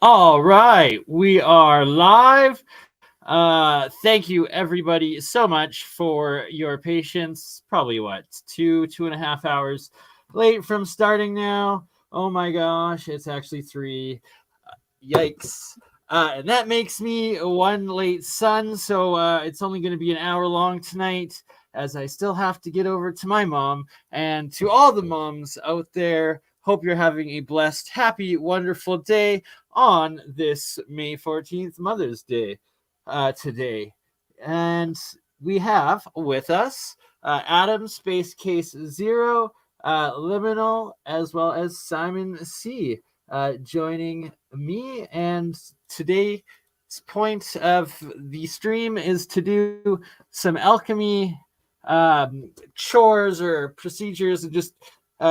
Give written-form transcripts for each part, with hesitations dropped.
All right, we are live. Thank you everybody so much for your patience. Probably what, 2.5 hours late from starting now. Oh my gosh, it's actually 3. Yikes. And that makes me one late son, so it's only going to be an hour long tonight, as I still have to get over to my mom. And to all the moms out there, hope you're having a blessed, happy, wonderful day on this May 14th, Mother's Day today. And we have with us Adam, Space Case Zero, Liminal, as well as Simon C. Joining me. And today's point of the stream is to do some alchemy chores or procedures, and just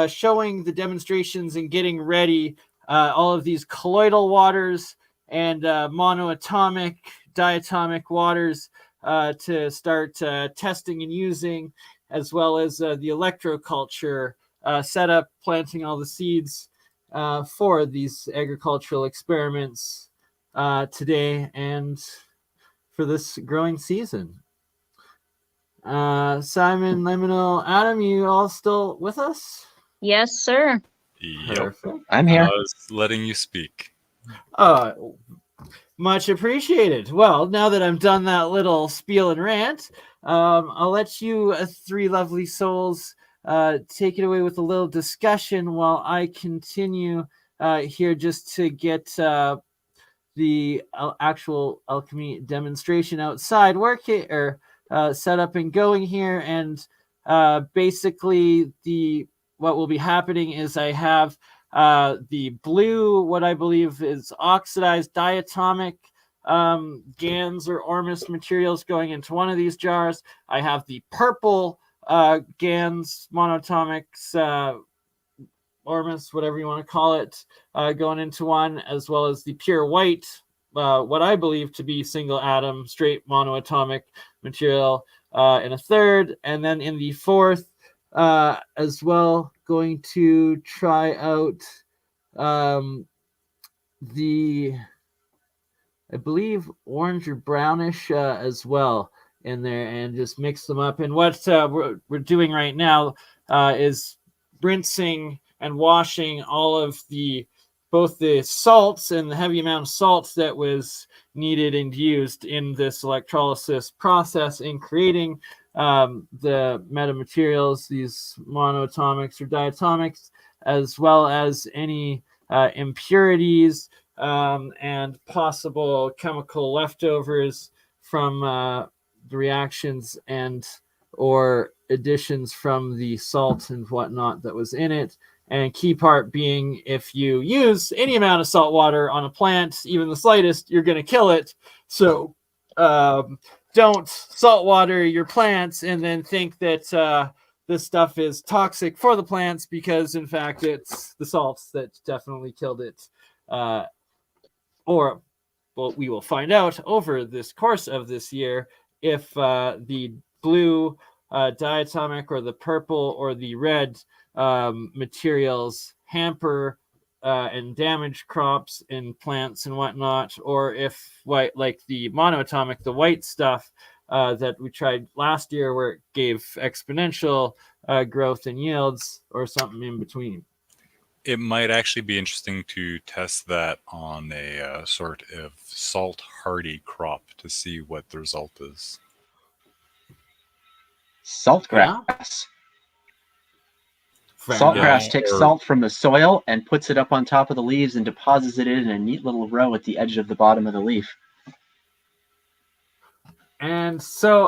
showing the demonstrations and getting ready all of these colloidal waters and MonoAtomic, DiAtomic waters to start testing and using, as well as the electroculture setup, planting all the seeds for these agricultural experiments today and for this growing season. Simon, Liminal, Adam, you all still with us? Yes, sir. Yep. Perfect. I'm here. I was letting you speak. Much appreciated. Well, now that I've done that little spiel and rant, I'll let you three lovely souls take it away with a little discussion while I continue here just to get the actual alchemy demonstration outside working or set up and going here. And basically what will be happening is I have the blue, what I believe is oxidized diatomic GANs or Ormus materials going into one of these jars. I have the purple GANs, monoatomics, Ormus, whatever you want to call it, going into one, as well as the pure white, what I believe to be single atom, straight monoatomic material in a third. And then in the fourth, as well, going to try out the, I believe, orange or brownish as well in there, and just mix them up. And what we're doing right now is rinsing and washing all of both the salts and the heavy amount of salts that was needed and used in this electrolysis process in creating the metamaterials, these monoatomics or diatomics, as well as any impurities and possible chemical leftovers from the reactions and or additions from the salt and whatnot that was in it. And key part being, if you use any amount of salt water on a plant, even the slightest, you're going to kill it. So don't salt water your plants and then think that this stuff is toxic for the plants, because in fact it's the salts that definitely killed it. Well, we will find out over this course of this year if the blue diatomic or the purple or the red materials hamper and damage crops and plants and whatnot, or if white, like the monoatomic, the white stuff that we tried last year where it gave exponential growth and yields, or something in between. It might actually be interesting to test that on a sort of salt-hardy crop to see what the result is. Saltgrass. Saltgrass takes salt from the soil and puts it up on top of the leaves and deposits it in a neat little row at the edge of the bottom of the leaf. And so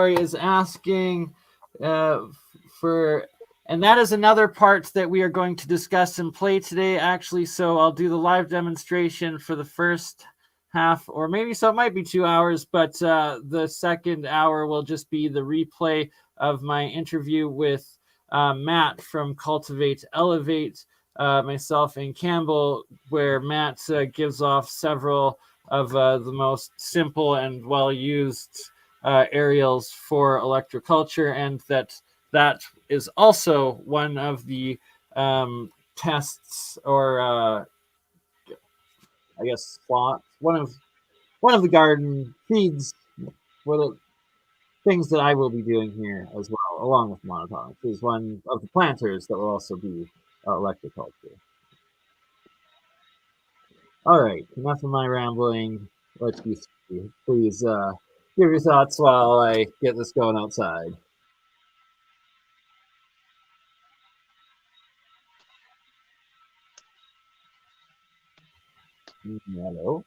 is asking for, and that is another part that we are going to discuss and play today, actually. So I'll do the live demonstration for the first half, or maybe so it might be 2 hours, but the second hour will just be the replay of my interview with Matt from Cultivate Elevate, myself and Campbell, where Matt gives off several of the most simple and well-used aerials for electroculture, and that is also one of the tests or I guess plot one of the garden feeds for the things that I will be doing here as well, along with MonoAtomic, is one of the planters that will also be electroculture. All right, enough of my rambling. Let's be serious. Please give your thoughts while I get this going outside. Hello.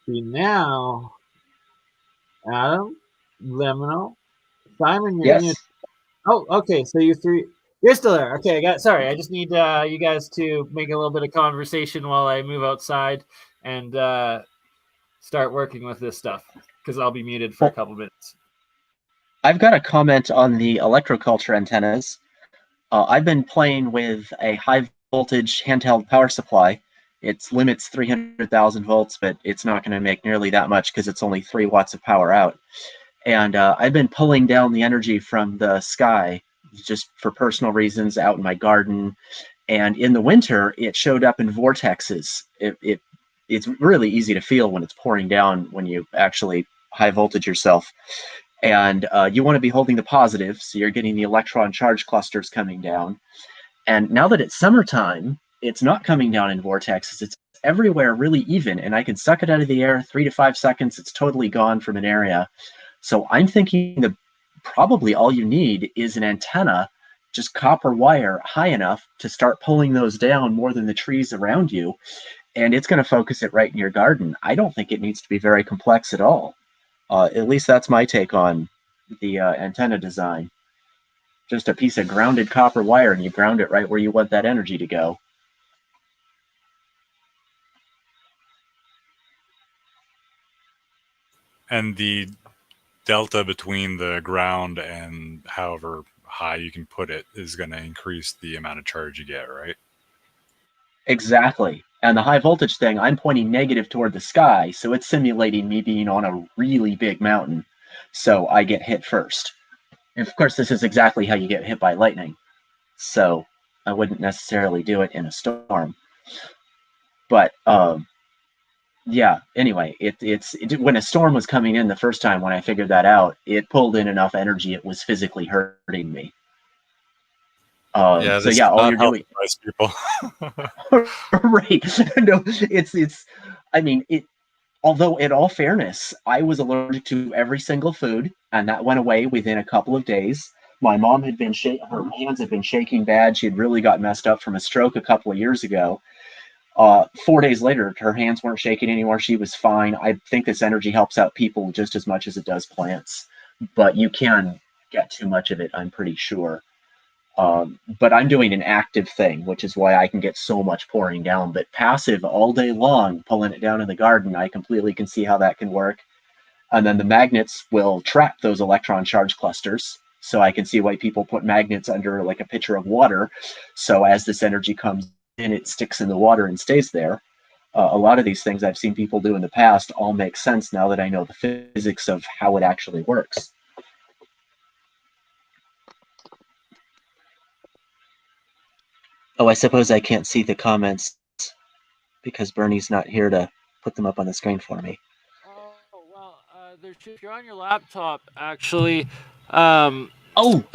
See now, Adam, Liminal, Simon, you're Yes. gonna. Oh, okay. So you three, you're still there. Okay, I got. Sorry, I just need you guys to make a little bit of conversation while I move outside and start working with this stuff because I'll be muted for a couple minutes. I've got a comment on the electroculture antennas. I've been playing with a high voltage handheld power supply. It limits 300,000 volts, but it's not going to make nearly that much because it's only 3 watts of power out. And I've been pulling down the energy from the sky just for personal reasons out in my garden. And in the winter, it showed up in vortexes. It's really easy to feel when it's pouring down when you actually high voltage yourself. And you want to be holding the positive, so you're getting the electron charge clusters coming down. And now that it's summertime, it's not coming down in vortexes. It's everywhere really even, and I can suck it out of the air 3 to 5 seconds. It's totally gone from an area. So I'm thinking that probably all you need is an antenna, just copper wire high enough to start pulling those down more than the trees around you, and it's going to focus it right in your garden. I don't think it needs to be very complex at all. At least that's my take on the antenna design. Just a piece of grounded copper wire, and you ground it right where you want that energy to go. And the delta between the ground and however high you can put it is going to increase the amount of charge you get, right? Exactly. And the high voltage thing, I'm pointing negative toward the sky, so it's simulating me being on a really big mountain. So I get hit first. And of course, this is exactly how you get hit by lightning. So I wouldn't necessarily do it in a storm. But yeah, anyway, when a storm was coming in the first time when I figured that out, it pulled in enough energy, it was physically hurting me. Yeah, so yeah, all you're doing, people. right? No, it's. I mean, it. Although, in all fairness, I was allergic to every single food, and that went away within a couple of days. My mom had been her hands had been shaking bad. She had really got messed up from a stroke a couple of years ago. 4 days later, her hands weren't shaking anymore. She was fine. I think this energy helps out people just as much as it does plants, but you can get too much of it, I'm pretty sure. But I'm doing an active thing, which is why I can get so much pouring down. But passive all day long, pulling it down in the garden, I completely can see how that can work. And then the magnets will trap those electron charge clusters. So I can see why people put magnets under like a pitcher of water. So as this energy comes in, it sticks in the water and stays there. A lot of these things I've seen people do in the past all make sense now that I know the physics of how it actually works. Oh, I suppose I can't see the comments because Bernie's not here to put them up on the screen for me. Oh well, if you're on your laptop, actually, Adam,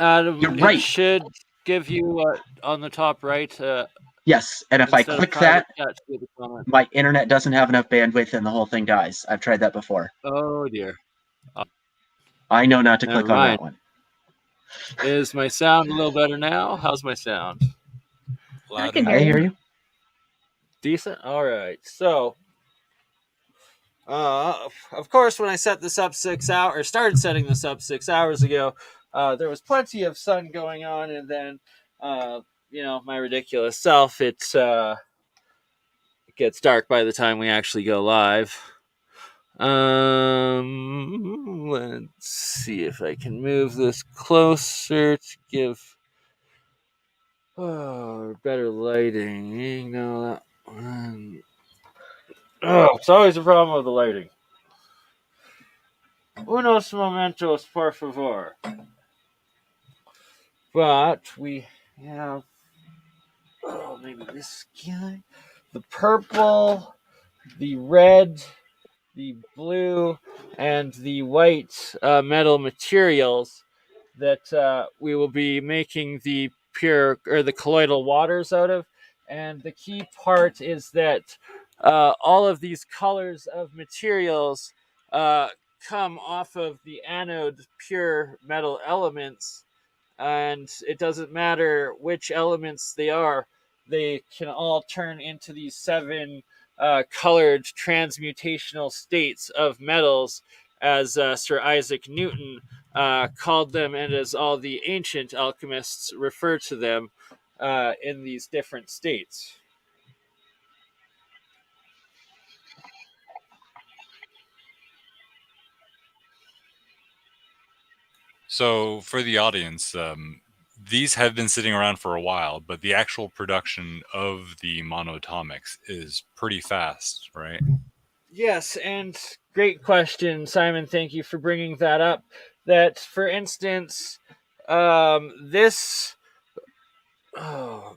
you're right. It should give you on the top right. Yes, and if I click that, my internet doesn't have enough bandwidth and the whole thing dies. I've tried that before. Oh dear. I know not to click on that one. Is my sound a little better now? How's my sound? I can hear you. Decent? All right. So, of course, when I set this up started setting this up 6 hours ago, there was plenty of sun going on, and then, my ridiculous self, it gets dark by the time we actually go live. Let's see if I can move this closer to give better lighting. No, that one. It's always a problem with the lighting. Unos momentos, por favor. But we have, oh, maybe this guy, the purple, the red, the blue, and the white metal materials that we will be making the pure or the colloidal waters out of. And the key part is that all of these colors of materials come off of the anode pure metal elements, and it doesn't matter which elements they are, they can all turn into these seven colored transmutational states of metals, as Sir Isaac Newton called them, and as all the ancient alchemists refer to them in these different states. So for the audience, these have been sitting around for a while, but the actual production of the monoatomics is pretty fast, right? Yes, and great question, Simon. Thank you for bringing that up. That, for instance, this. Oh,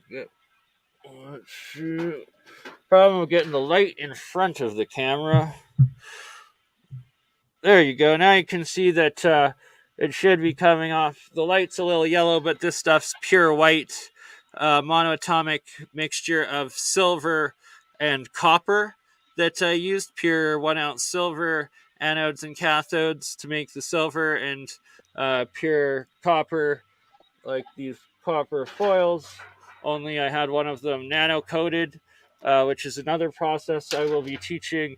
problem with getting the light in front of the camera. There you go. Now you can see that it should be coming off. The light's a little yellow, but this stuff's pure white, monoatomic mixture of silver and copper that I used. Pure 1 ounce silver anodes and cathodes to make the silver, and pure copper, like these copper foils. Only I had one of them nano coated, which is another process I will be teaching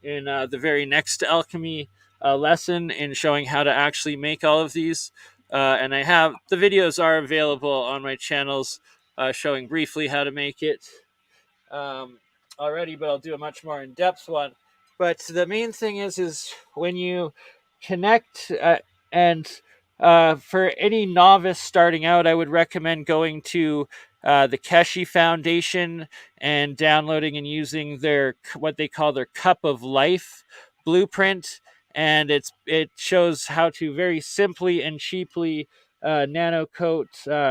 in the very next alchemy lesson in showing how to actually make all of these. And I have the videos are available on my channels showing briefly how to make it already, but I'll do a much more in-depth one. But the main thing is when you connect and for any novice starting out, I would recommend going to the Keshi Foundation and downloading and using their what they call their Cup of Life blueprint, and it shows how to very simply and cheaply nano coat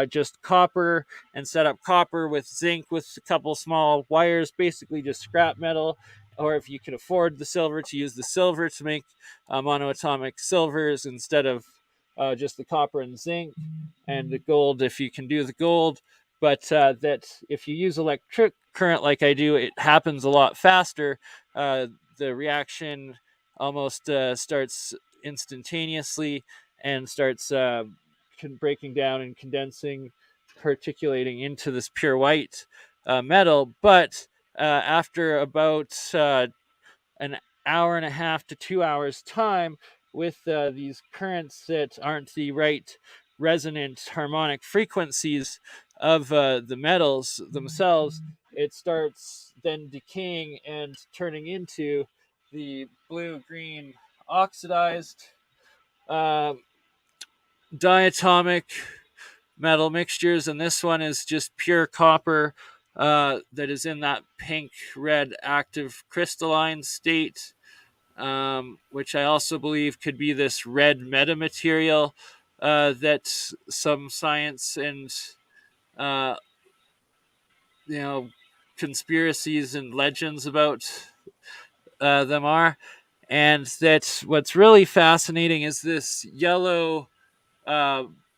just copper and set up copper with zinc with a couple small wires, basically just scrap metal. Or if you can afford the silver, to use the silver to make monoatomic silvers instead of just the copper and zinc, and the gold if you can do the gold. But that if you use electric current like I do, it happens a lot faster. The reaction almost starts instantaneously and starts breaking down and condensing, particulating into this pure white metal. But after about an hour and a half to 2 hours time, with these currents that aren't the right resonant harmonic frequencies of the metals themselves, it starts then decaying and turning into the blue-green oxidized diatomic metal mixtures. And this one is just pure copper that is in that pink red active crystalline state, which I also believe could be this red metamaterial that some science and uh, conspiracies and legends about them are. And that what's really fascinating is this yellow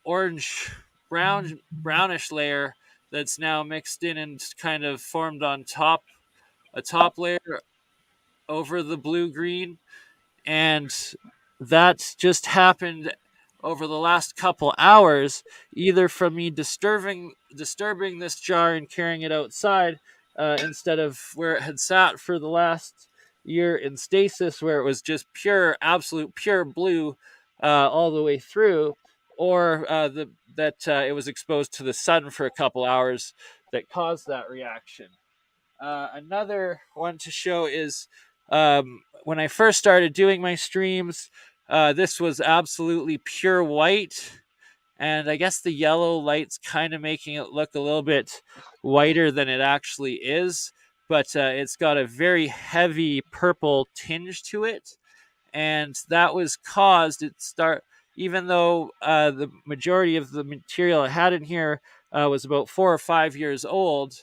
orange brownish layer that's now mixed in and kind of formed on top, a top layer over the blue green. And that just happened over the last couple hours, either from me disturbing this jar and carrying it outside instead of where it had sat for the last year in stasis, where it was just pure, absolute pure blue all the way through, or that it was exposed to the sun for a couple hours that caused that reaction. Another one to show is when I first started doing my streams, this was absolutely pure white. And I guess the yellow light's kind of making it look a little bit whiter than it actually is. But it's got a very heavy purple tinge to it. And that was caused, even though the majority of the material I had in here was about 4 or 5 years old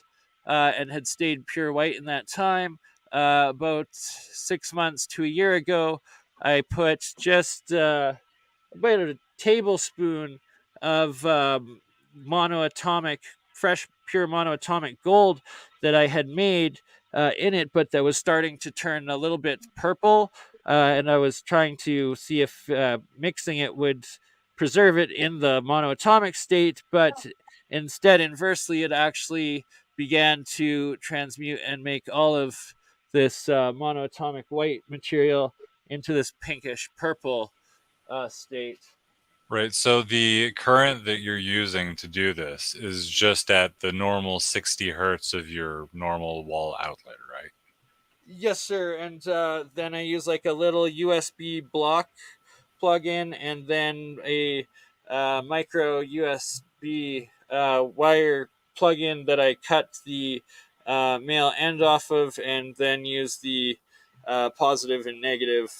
and had stayed pure white in that time. About 6 months to a year ago, I put just about a tablespoon of monoatomic, fresh, pure monoatomic gold that I had made in it, but that was starting to turn a little bit purple. And I was trying to see if mixing it would preserve it in the monoatomic state, but instead, inversely, it actually began to transmute and make all of this monoatomic white material into this pinkish purple state. Right. So the current that you're using to do this is just at the normal 60 hertz of your normal wall outlet, right? Yes, sir. And then I use like a little USB block plug-in, and then a micro USB wire plug-in that I cut the male end off of, and then use the positive and negative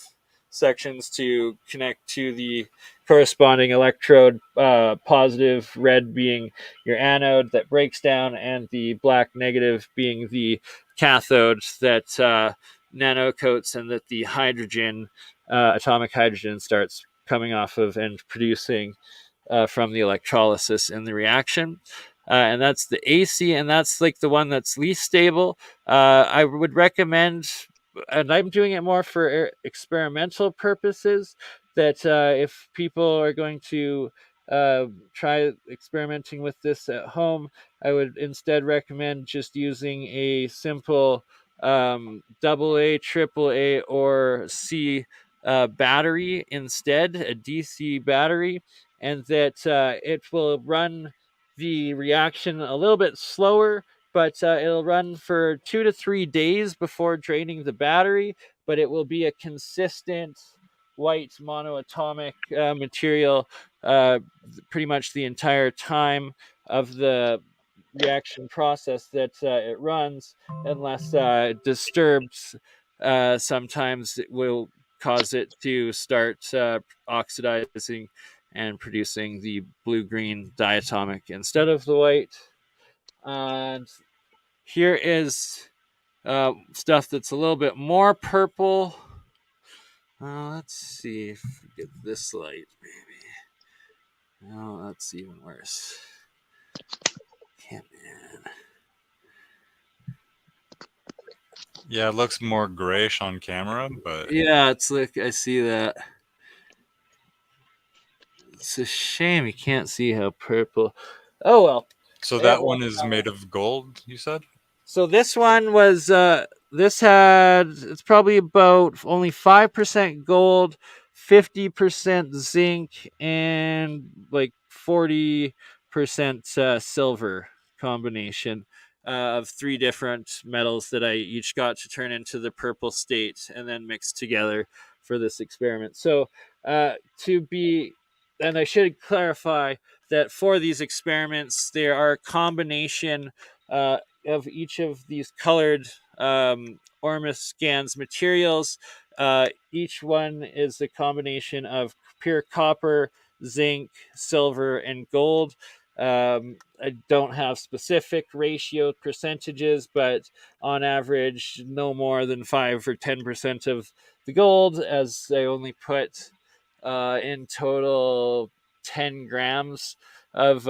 sections to connect to the corresponding electrode. Positive red being your anode that breaks down, and the black negative being the cathode that nano coats, and that the hydrogen, atomic hydrogen, starts coming off of and producing from the electrolysis in the reaction. And that's the AC, and that's like the one that's least stable. I would recommend, and I'm doing it more for experimental purposes, that if people are going to try experimenting with this at home, I would instead recommend just using a simple AA, AAA, or C battery instead, a DC battery, and that it will run the reaction a little bit slower, but it'll run for 2 to 3 days before draining the battery, but it will be a consistent white monoatomic material pretty much the entire time of the reaction process that it runs, unless disturbed. Sometimes it will cause it to start oxidizing and producing the blue-green diatomic instead of the white. And here is stuff that's a little bit more purple. Let's see if we get this light, maybe. Oh, that's even worse. Come on. Yeah, it looks more grayish on camera, but Yeah, it's like I see that. It's a shame you can't see how purple. Oh well. so Yeah, that well, one is made of gold, you said? so this one was this had, it's probably about only 5% gold, 50% zinc, and like 40% silver combination of three different metals that I each got to turn into the purple state and then mixed together for this experiment. So to be, and I should clarify that for these experiments there are a combination of each of these colored Ormus scans materials. Each one is a combination of pure copper, zinc, silver, and gold. I don't have specific ratio percentages, but on average, no more than 5 or 10% of the gold, as I only put in total 10 grams of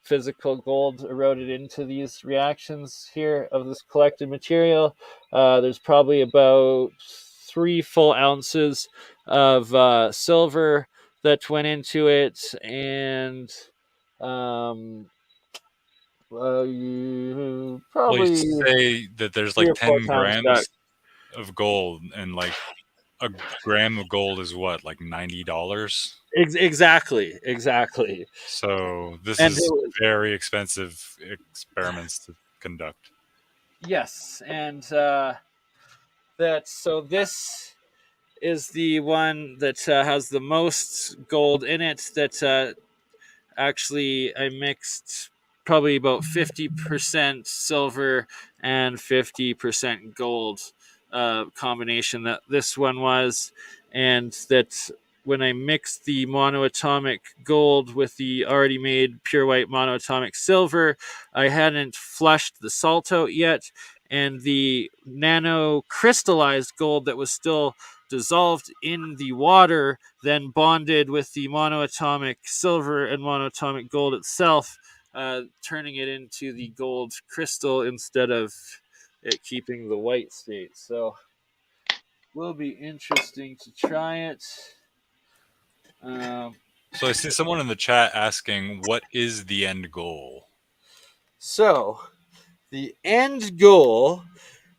physical gold eroded into these reactions here of this collected material. There's probably about 3 full ounces of silver that went into it, and you Well, you probably say that there's 3 like or 4 10 times that. grams of gold, and like a gram of gold is what, like $90? Exactly. So this And it is was, very expensive experiments to conduct. yes, and this is the one that has the most gold in it. That actually I mixed probably about 50% silver and 50% gold combination that this one was, and that when I mixed the monoatomic gold with the already made pure white monoatomic silver, I hadn't flushed the salt out yet, and the nano crystallized gold that was still dissolved in the water then bonded with the monoatomic silver and monoatomic gold itself, turning it into the gold crystal instead of it keeping the white state. So will be interesting to try it. So I see someone in the chat asking, what is the end goal? So the end goal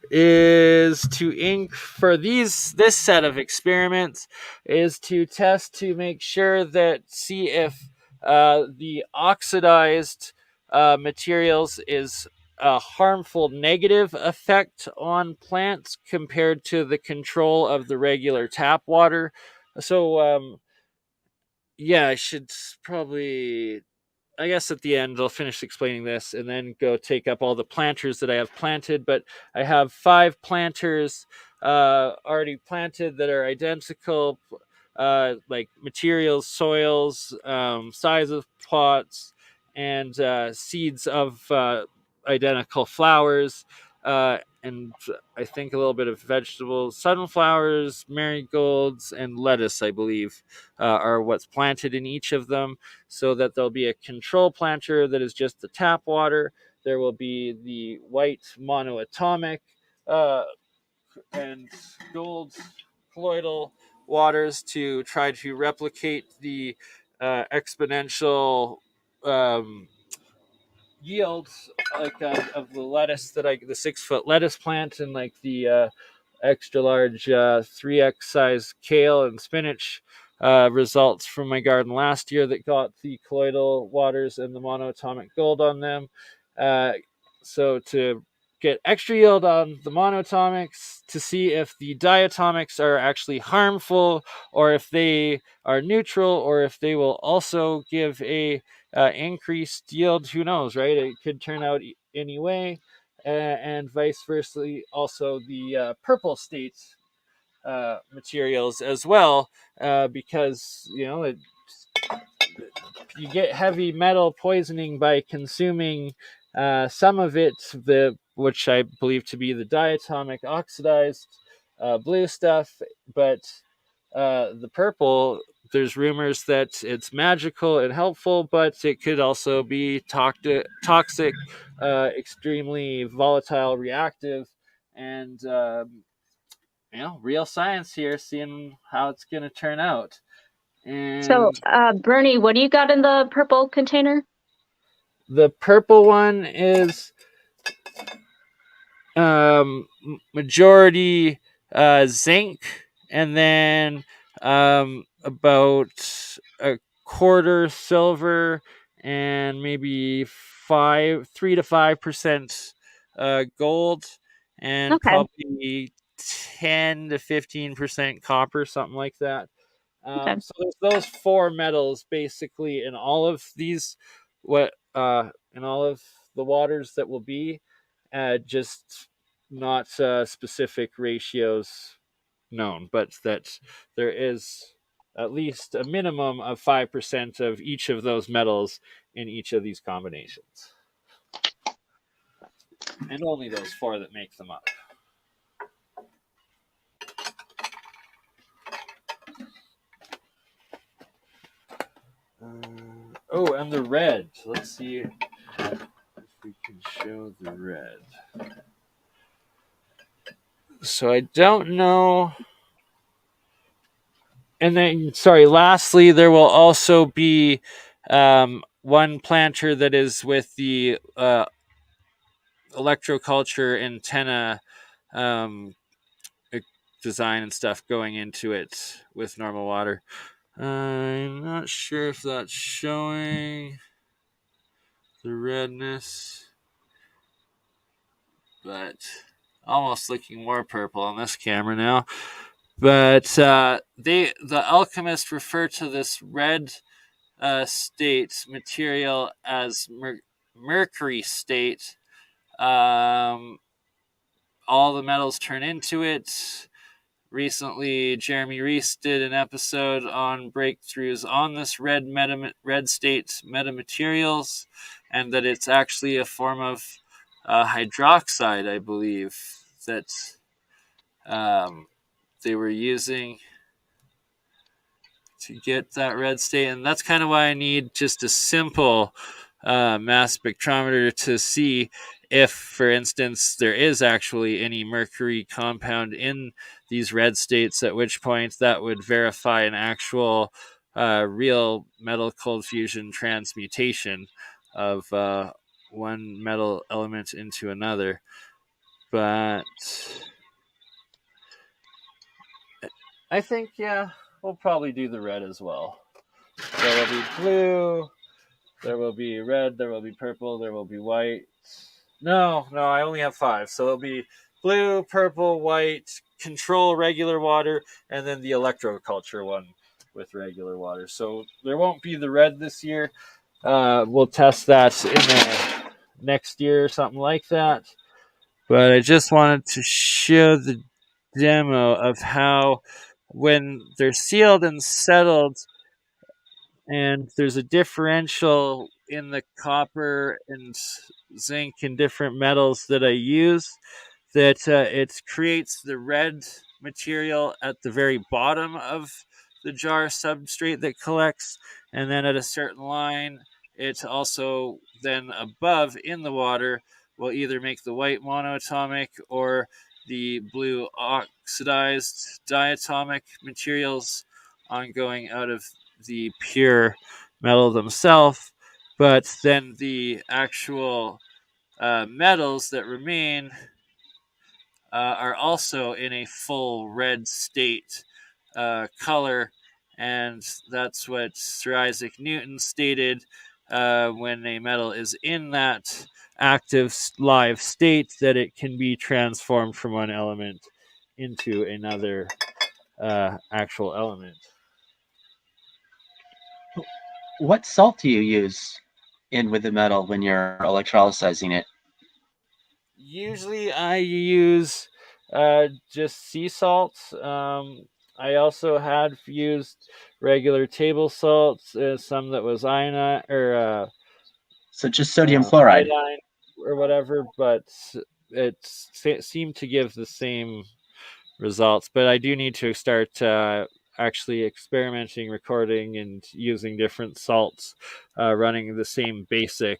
is to for this set of experiments is to test to make sure that see if the oxidized materials is a harmful negative effect on plants compared to the control of the regular tap water. So yeah, I should probably, I guess at the end I'll finish explaining this and then go take up all the planters that I have planted. But I have 5 planters already planted that are identical, like materials, soils, size of pots, and seeds of identical flowers. And I think a little bit of vegetables, sunflowers, marigolds, and lettuce, I believe, are what's planted in each of them, so that there'll be a control planter that is just the tap water. There will be the white monoatomic and gold colloidal waters to try to replicate the exponential yields, like of the lettuce that the 6-foot lettuce plant, and like the extra large 3x size kale and spinach results from my garden last year that got the colloidal waters and the monoatomic gold on them. So to get extra yield on the monoatomics, to see if the diatomics are actually harmful, or if they are neutral, or if they will also give a increased yield. Who knows, right? It could turn out any way. And vice versa, also the purple state materials as well, because you get heavy metal poisoning by consuming some of it, which I believe to be the diatomic oxidized blue stuff. But the purple, there's rumors that it's magical and helpful, but it could also be toxic, extremely volatile, reactive, and real science here, seeing how it's going to turn out. So, And Bernie, what do you got in the purple container? the purple one is majority zinc, and then about a quarter silver, and maybe 3 to 5% gold, and Okay. probably 10 to 15% copper, something like that. Okay. So there's those 4 metals basically in all of these, in all of the waters that will be, just not specific ratios known, but that there is at least a minimum of 5% of each of those metals in each of these combinations, and only those 4 that make them up. Oh, and the red. Let's see if we can show the red. So I don't know. And then, sorry, lastly, there will also be one planter that is with the electroculture antenna design and stuff going into it with normal water. I'm not sure if that's showing the redness, but almost looking more purple on this camera now. But the alchemists refer to this red state material as mercury state. All the metals turn into it. recently Jeremy Reese did an episode on breakthroughs on this red state metamaterials, and that it's actually a form of hydroxide, I believe, that they were using to get that red state. And that's kind of why I need just a simple mass spectrometer to see if, for instance, there is actually any mercury compound in these red states, at which point that would verify an actual real metal cold fusion transmutation of one metal element into another. But I think, yeah, we'll probably do the red as well. There will be blue, there will be red, there will be purple, there will be white. No, I only have 5. So it'll be blue, purple, white, control regular water, and then the electroculture one with regular water. So there won't be the red this year. We'll test that in the next year or something like that. But I just wanted to show the demo of how, when they're sealed and settled, and there's a differential in the copper and zinc and different metals that I use, that it creates the red material at the very bottom of the jar substrate that collects, and then at a certain line, it also then above in the water will either make the white monoatomic or the blue oxidized diatomic materials ongoing out of the pure metal themselves. But then the actual metals that remain are also in a full red state color, and that's what Sir Isaac Newton stated when a metal is in that active live state, that it can be transformed from one element into another actual element. What salt do you use in with the metal when you're electrolysizing it? Usually I use just sea salt. I also had used regular table salt, some that was iodine or So just sodium chloride. iodine or whatever, but it seemed to give the same results. But I do need to start actually experimenting, recording, and using different salts, running the same basic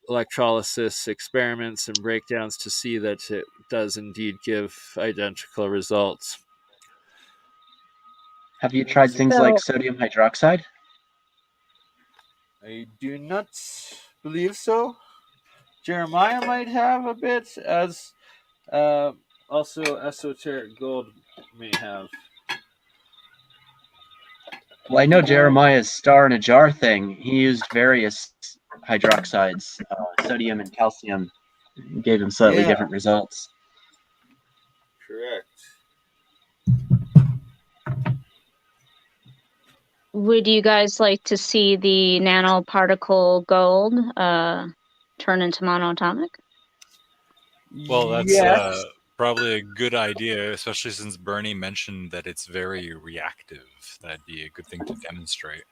electrolysis experiments and breakdowns to see that it does indeed give identical results. Have you tried things like sodium hydroxide? I do not believe so. Jeremiah might have a bit, as also Esoteric Gold may have. Well, I know Jeremiah's star in a jar thing. He used various hydroxides, sodium and calcium, gave him slightly different results. Correct. Would you guys like to see the nanoparticle gold turn into monoatomic? Well, that's yes. probably a good idea, especially since Bernie mentioned that it's very reactive. That'd be a good thing to demonstrate.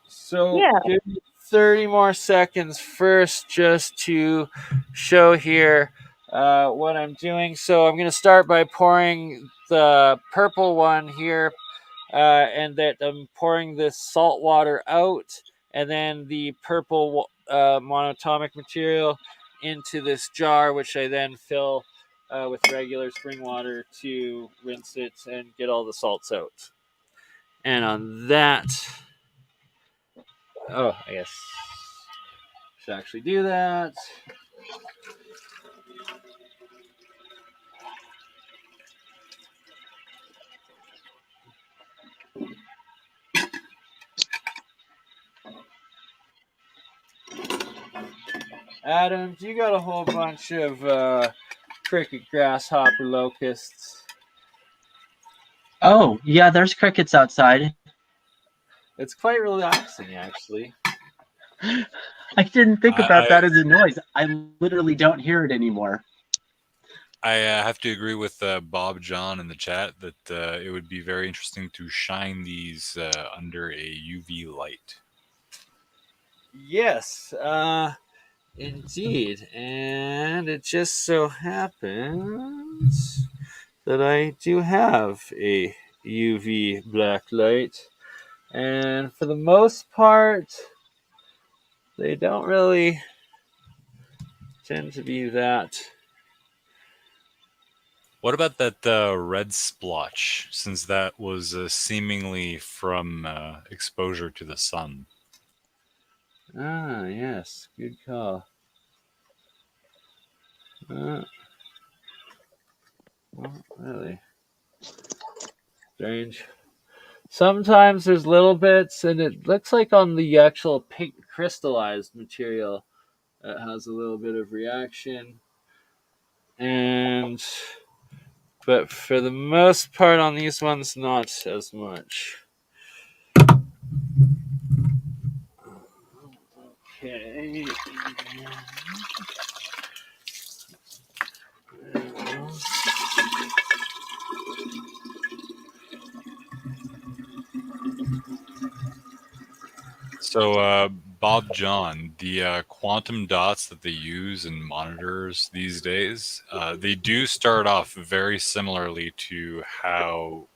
So Yeah. give me 30 more seconds first just to show here what I'm doing. So I'm going to start by pouring the purple one here, and that I'm pouring this salt water out, and then the purple monatomic material into this jar, which I then fill with regular spring water to rinse it and get all the salts out. And on that, I guess I should actually do that. Adam, you got a whole bunch of cricket, grasshopper, locusts. Oh, yeah, there's crickets outside. It's quite relaxing, actually. I didn't think about that as a noise. I literally don't hear it anymore. I have to agree with Bob John in the chat that it would be very interesting to shine these under a UV light. Yes, indeed. And it just so happens that I do have a UV black light. And for the most part, they don't really tend to be that. What about that red splotch, since that was seemingly from exposure to the sun? Ah, yes, good call. Not really. Strange. Sometimes there's little bits, and it looks like on the actual pink crystallized material, it has a little bit of reaction. But for the most part on these ones, not as much. Okay. So, Bob John, the quantum dots that they use in monitors these days, they do start off very similarly to how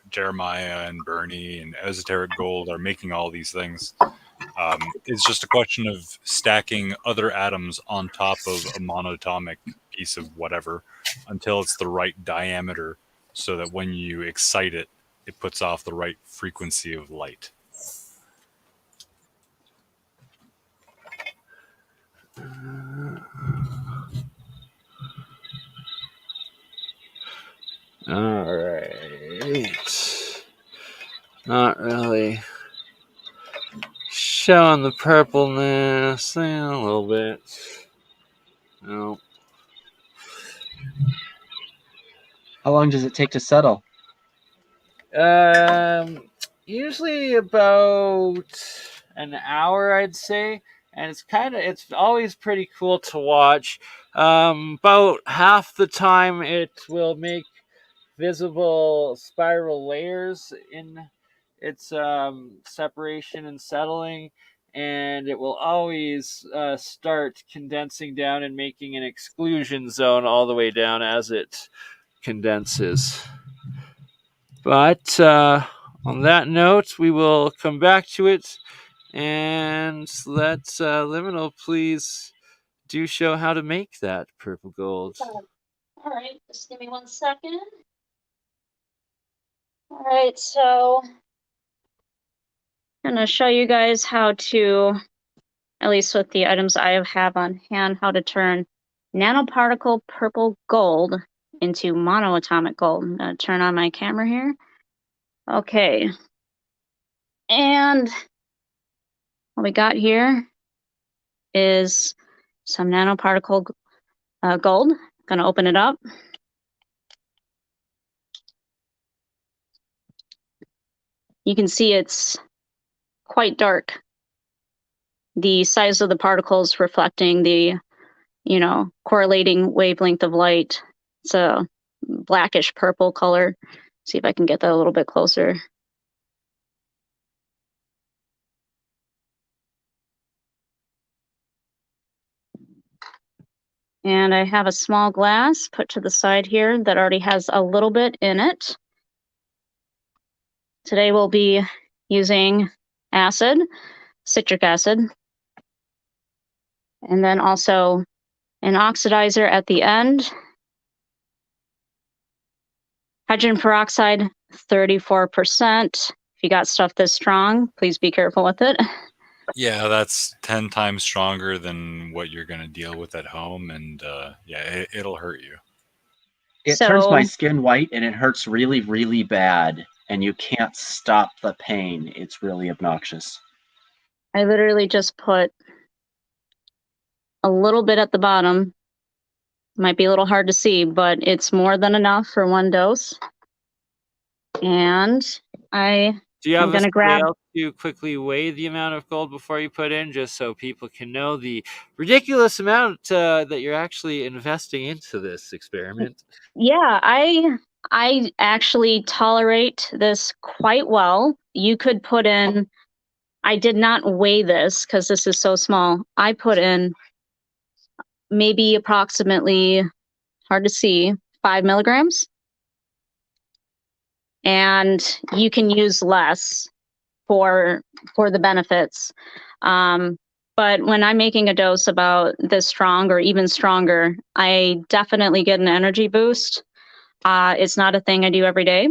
Jeremiah and BurnEye and Esoteric Gold are making all these things. It's just a question of stacking other atoms on top of a monatomic piece of whatever until it's the right diameter so that when you excite it, it puts off the right frequency of light. All right. Not really showing the purpleness a little bit. No. How long does it take to settle? Usually about an hour, I'd say, and it's always pretty cool to watch. About half the time, it will make visible spiral layers in its separation and settling, and it will always start condensing down and making an exclusion zone all the way down as it condenses. But on that note, we will come back to it, and let Liminal please do show how to make that purple gold. All right, just give me 1 second. All right, so I'm going to show you guys how to, at least with the items I have on hand, how to turn nanoparticle purple gold into monoatomic gold. I'm going to turn on my camera here. Okay. And what we got here is some nanoparticle gold. I'm going to open it up. You can see it's quite dark. The size of the particles reflecting the, correlating wavelength of light. It's a blackish purple color. See if I can get that a little bit closer. And I have a small glass put to the side here that already has a little bit in it. Today we'll be using acid, citric acid, and then also an oxidizer at the end. Hydrogen peroxide, 34%. If you got stuff this strong, please be careful with it. Yeah, that's 10 times stronger than what you're going to deal with at home, and it'll hurt you. It turns my skin white, and it hurts really, really bad, and you can't stop the pain. It's really obnoxious. I literally just put a little bit at the bottom. Might be a little hard to see, but it's more than enough for 1 dose. And I Do you I'm have a gonna grab. scale to quickly weigh the amount of gold before you put in, just so people can know the ridiculous amount that you're actually investing into this experiment? Yeah, I actually tolerate this quite well. You could put in. I did not weigh this because this is so small. I put in maybe approximately, hard to see, 5 milligrams, and you can use less for the benefits. But when I'm making a dose about this strong or even stronger, I definitely get an energy boost. It's not a thing I do every day.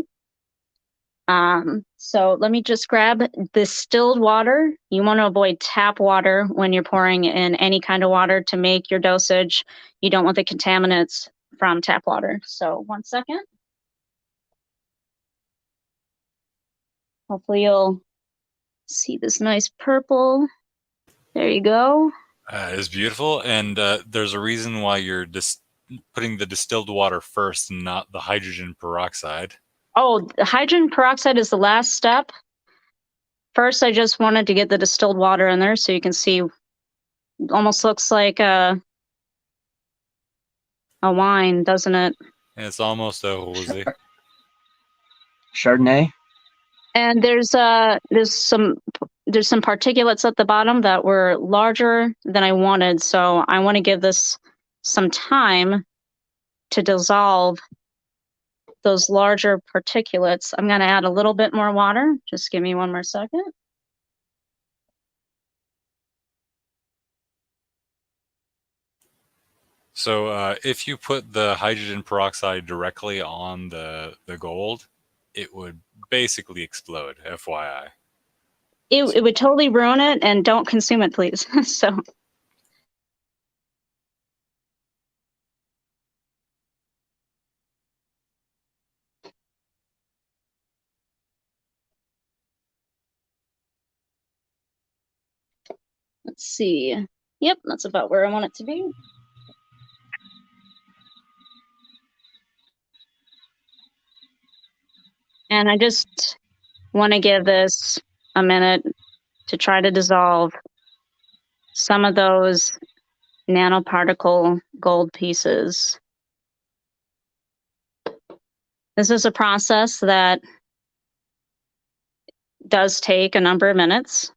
So let me just grab distilled water. You want to avoid tap water when you're pouring in any kind of water to make your dosage. You don't want the contaminants from tap water. So 1 second. Hopefully you'll see this nice purple. There you go. It's beautiful, and there's a reason why you're putting the distilled water first and not the hydrogen peroxide. Oh, the hydrogen peroxide is the last step. First, I just wanted to get the distilled water in there so you can see. Almost looks like a wine, doesn't it? It's almost a rosé. Chardonnay. And there's some particulates at the bottom that were larger than I wanted, so I want to give this some time to dissolve those larger particulates. I'm going to add a little bit more water. Just give me 1 more second. So if you put the hydrogen peroxide directly on the gold, it would basically explode, FYI. It would totally ruin it, and don't consume it, please. So. Let's see. Yep, that's about where I want it to be. And I just want to give this a minute to try to dissolve some of those nanoparticle gold pieces. This is a process that does take a number of minutes,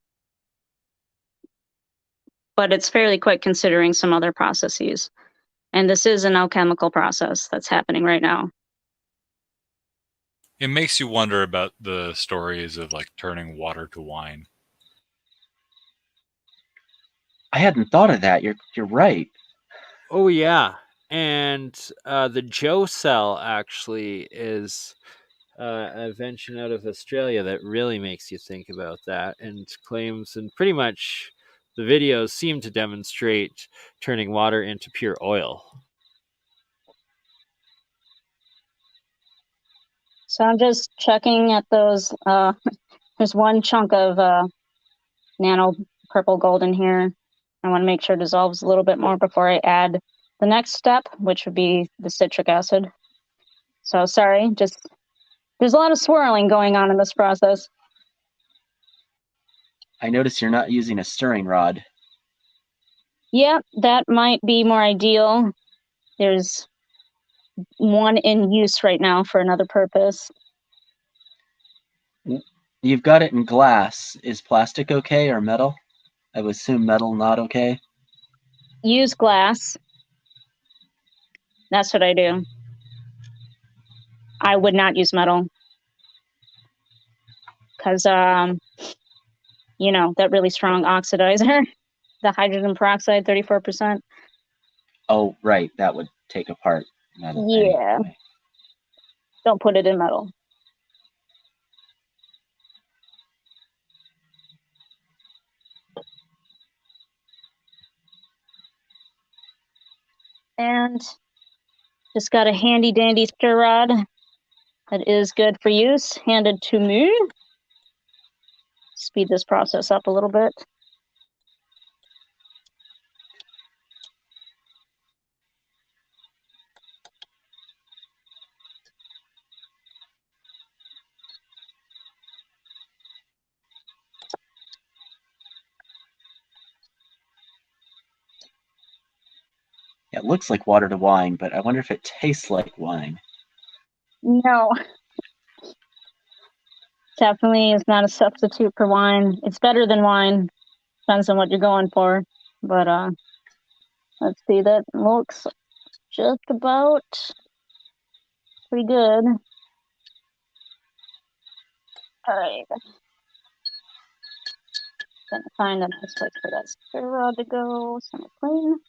but it's fairly quick considering some other processes. And this is an alchemical process that's happening right now. It makes you wonder about the stories of like turning water to wine. I hadn't thought of that. You're right. Oh yeah, and the Joe cell actually is an invention out of Australia that really makes you think about that, and claims, and pretty much the videos seem to demonstrate turning water into pure oil. So I'm just checking at those. There's one chunk of nano purple gold in here. I want to make sure it dissolves a little bit more before I add the next step, which would be the citric acid. So sorry, just there's a lot of swirling going on in this process. I notice you're not using a stirring rod. Yeah, that might be more ideal. There's one in use right now for another purpose. You've got it in glass. Is plastic okay or metal? I would assume metal not okay. Use glass. That's what I do. I would not use metal. Because, you know, that really strong oxidizer, the hydrogen peroxide, 34%. Oh, right. That would take apart metal. Yeah. Anyway. Don't put it in metal. And just got a handy dandy stir rod that is good for use, handed to me. Speed this process up a little bit. It looks like water to wine, but I wonder if it tastes like wine. No, definitely is not a substitute for wine. It's better than wine. Depends on what you're going for. But let's see, that looks just about pretty good. All right. Gonna find a nice place for that stir rod to go, semi-clean.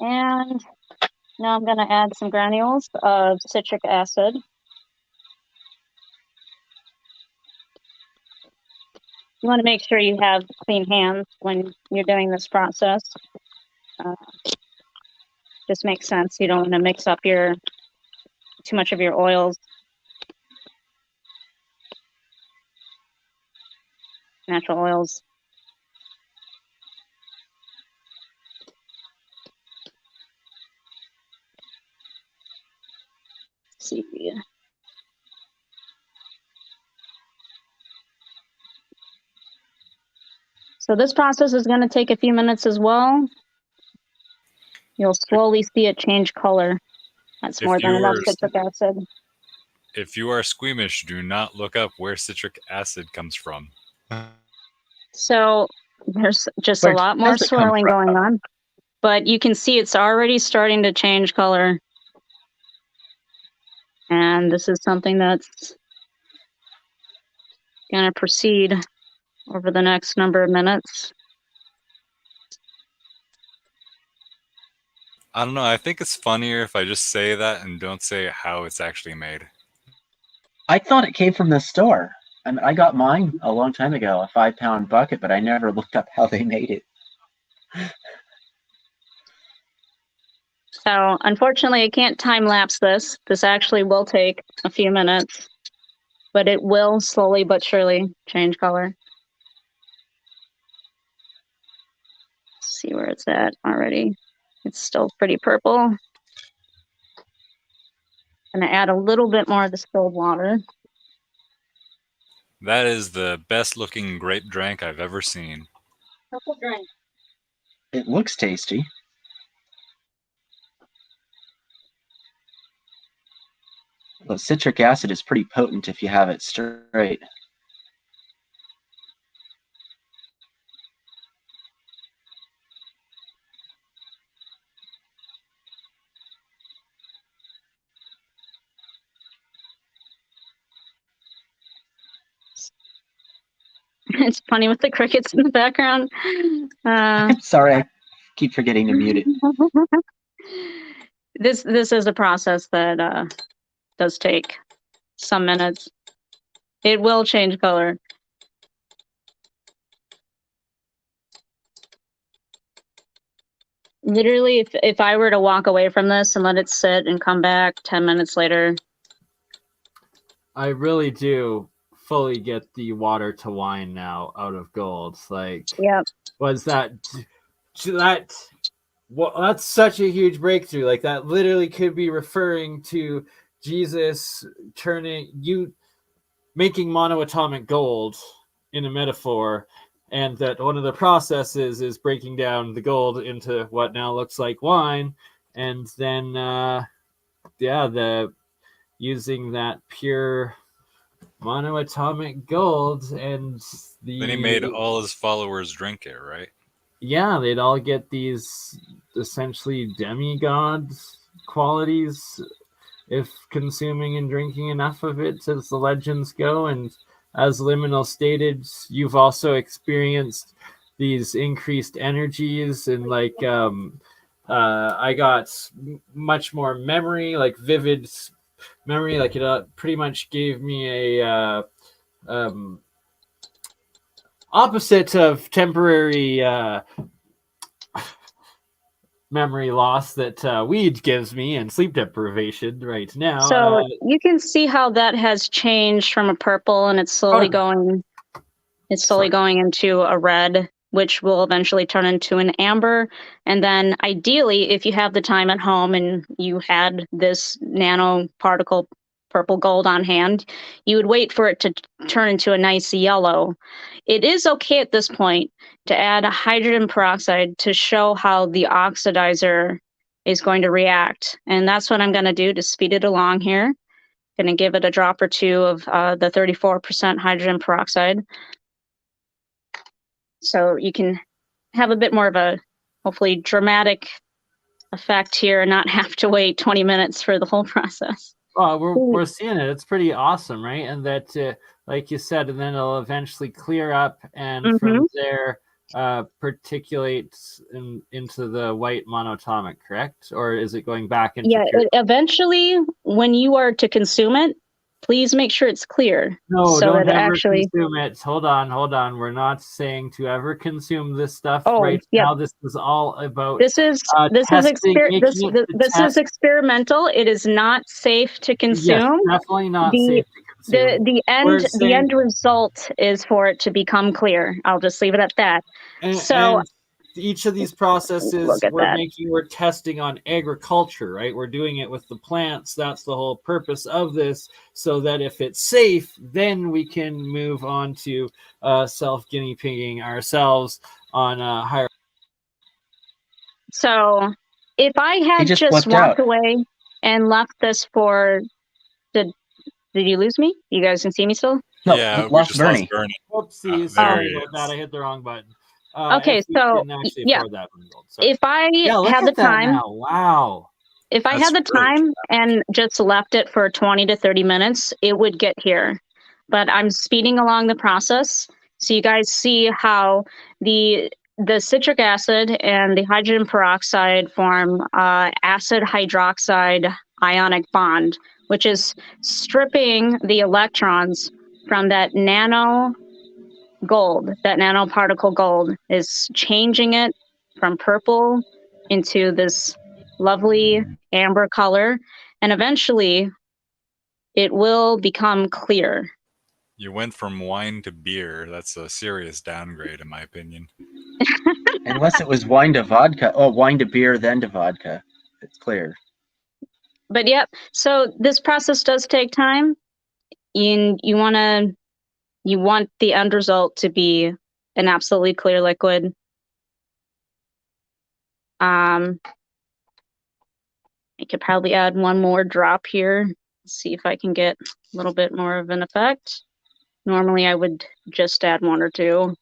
And now I'm gonna add some granules of citric acid. You want to make sure you have clean hands when you're doing this process. Just makes sense. You don't want to mix up too much of your oils. Natural oils. Let's see. So this process is going to take a few minutes as well. You'll slowly see it change color. That's more than enough citric acid. If you are squeamish, do not look up where citric acid comes from. So there's just a lot more swirling going on. But you can see it's already starting to change color. And this is something that's going to proceed over the next number of minutes. I don't know. I think it's funnier if I just say that and don't say how it's actually made. I thought it came from the store. I got mine a long time ago, a 5-pound bucket, but I never looked up how they made it. So unfortunately, I can't time lapse this. This actually will take a few minutes, but it will slowly but surely change color. Let's see where it's at already. It's still pretty purple. I'm gonna add a little bit more of the spilled water. That is the best looking grape drink I've ever seen. Purple drink. It looks tasty. Well, citric acid is pretty potent if you have it straight. It's funny with the crickets in the background. Sorry, I keep forgetting to mute it. This is a process that does take some minutes. It will change color. Literally, if I were to walk away from this and let it sit and come back 10 minutes later. I really do fully get the water to wine now out of gold. Like, yep. Was that well, that's such a huge breakthrough. Like, that literally could be referring to Jesus making monoatomic gold in a metaphor, and that one of the processes is breaking down the gold into what now looks like wine, and then using that pure monoatomic gold, and then he made all his followers drink it, right? Yeah, they'd all get these essentially demigod qualities if consuming and drinking enough of it, as the legends go. And as Liminal stated, you've also experienced these increased energies, and like I got much more memory, like vivid memory. Like, it pretty much gave me a opposite of temporary memory loss that weed gives me, and sleep deprivation right now. So you can see how that has changed from a purple, and it's slowly going into a red, which will eventually turn into an amber. And then ideally, if you have the time at home and you had this nanoparticle purple gold on hand, you would wait for it to turn into a nice yellow. It is okay at this point to add hydrogen peroxide to show how the oxidizer is going to react. And that's what I'm going to do to speed it along here. Going to give it a drop or two of the 34% hydrogen peroxide. So you can have a bit more of a, hopefully, dramatic effect here and not have to wait 20 minutes for the whole process. Well, we're seeing it. It's pretty awesome, right? And that, like you said, and then it'll eventually clear up, and from there, percolates into the white monatomic, correct? Or is it going back into? Yeah, eventually, when you are to consume it, please make sure it's clear. No, so don't that ever actually consume it. Hold on. We're not saying to ever consume this stuff now. This is all about this is experimental. It is not safe to consume. Yes, definitely not safe to consume. The end result is for it to become clear. I'll just leave it at that. And each of these processes we're testing on agriculture, right? We're doing it with the plants. That's the whole purpose of this, so that if it's safe, then we can move on to self guinea pigging ourselves on a higher. So if I had just walked away and left this for did you lose me? You guys can see me still? No, yeah, we lost Bernie. Whoopsies, sorry about that. I hit the wrong button. Okay, so if I had the time, wow. If I had the time and just left it for 20 to 30 minutes, it would get here. But I'm speeding along the process, so you guys see how the citric acid and the hydrogen peroxide form acid hydroxide ionic bond, which is stripping the electrons from that nanoparticle gold, is changing it from purple into this lovely amber color, and eventually it will become clear. You went from wine to beer. That's a serious downgrade, in my opinion. Unless it was wine to vodka. Oh, wine to beer, then to vodka. It's clear. But yep, so this process does take time. You want the end result to be an absolutely clear liquid. I could probably add one more drop here. See if I can get a little bit more of an effect. Normally I would just add one or two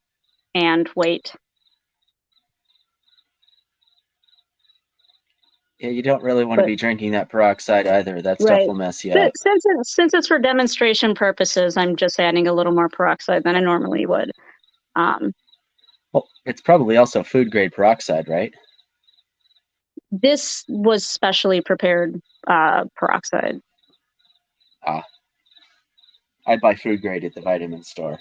and wait. Yeah, you don't really want to be drinking that peroxide either. That stuff will mess you up. Since it's for demonstration purposes, I'm just adding a little more peroxide than I normally would. Well, it's probably also food grade peroxide, right? This was specially prepared peroxide. I'd buy food grade at the vitamin store.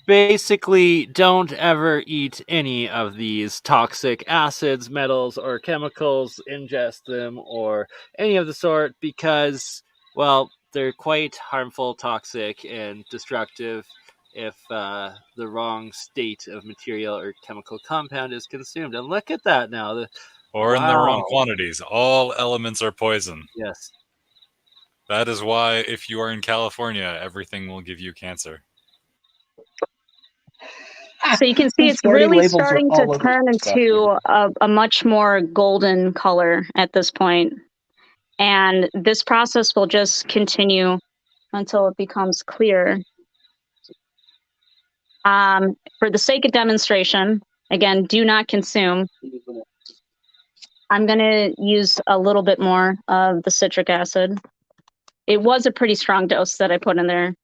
Basically, don't ever eat any of these toxic acids, metals, or chemicals, ingest them, or any of the sort, because, well, they're quite harmful, toxic, and destructive if the wrong state of material or chemical compound is consumed. And look at that now. Or in the wrong quantities. All elements are poison. Yes. That is why, if you are in California, everything will give you cancer. So you can see it's really starting to turn into a much more golden color at this point. And this process will just continue until it becomes clear. For the sake of demonstration, again, do not consume. I'm going to use a little bit more of the citric acid. It was a pretty strong dose that I put in there.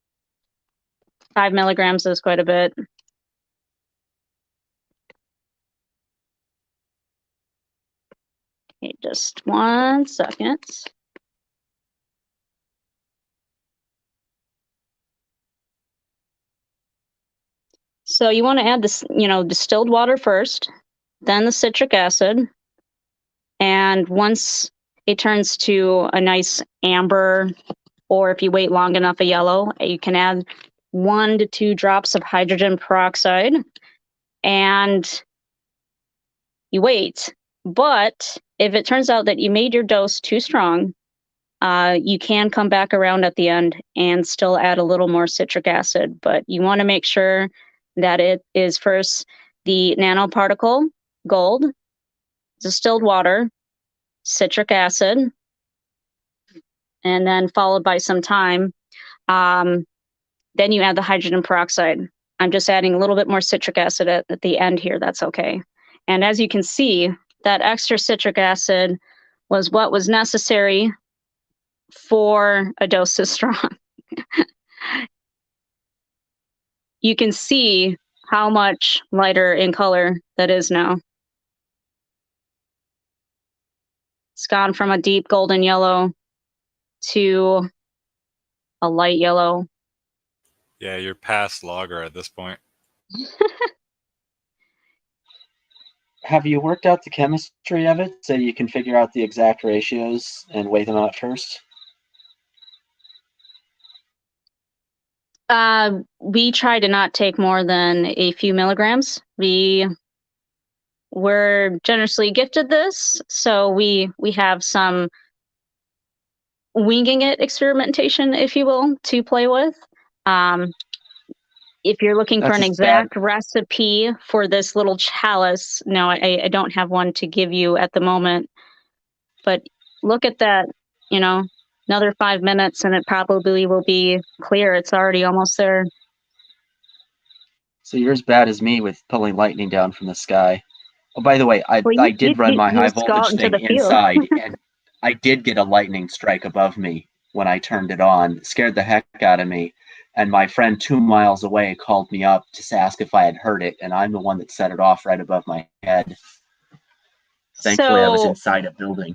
5 milligrams is quite a bit. Okay, just 1 second. So you want to add this, distilled water first, then the citric acid. And once it turns to a nice amber, or if you wait long enough, a yellow, you can add 1 to 2 drops of hydrogen peroxide, and you wait. But if it turns out that you made your dose too strong, You can come back around at the end and still add a little more citric acid, but you want to make sure that it is first the nanoparticle gold, distilled water, citric acid, and then followed by some time. Then you add the hydrogen peroxide. I'm just adding a little bit more citric acid at the end here. That's okay. And as you can see, that extra citric acid was what was necessary for a dose this strong. You can see how much lighter in color that is now. It's gone from a deep golden yellow to a light yellow. Yeah, you're past logger at this point. Have you worked out the chemistry of it so you can figure out the exact ratios and weigh them out first? We try to not take more than a few milligrams. We were generously gifted this, so we have some winging it experimentation, if you will, to play with. If you're looking for That's an as bad. exact recipe for this little chalice, no, I don't have one to give you at the moment. But look at that, you know, another 5 minutes and it probably will be clear. It's already almost there. So you're as bad as me with pulling lightning down from the sky. Oh, by the way, I Well, did run my you high just go out voltage into thing the field. inside, and I did get a lightning strike above me when I turned it on. It scared the heck out of me. And my friend 2 miles away called me up to ask if I had heard it, and I'm the one that set it off right above my head. Thankfully, I was So, inside a building.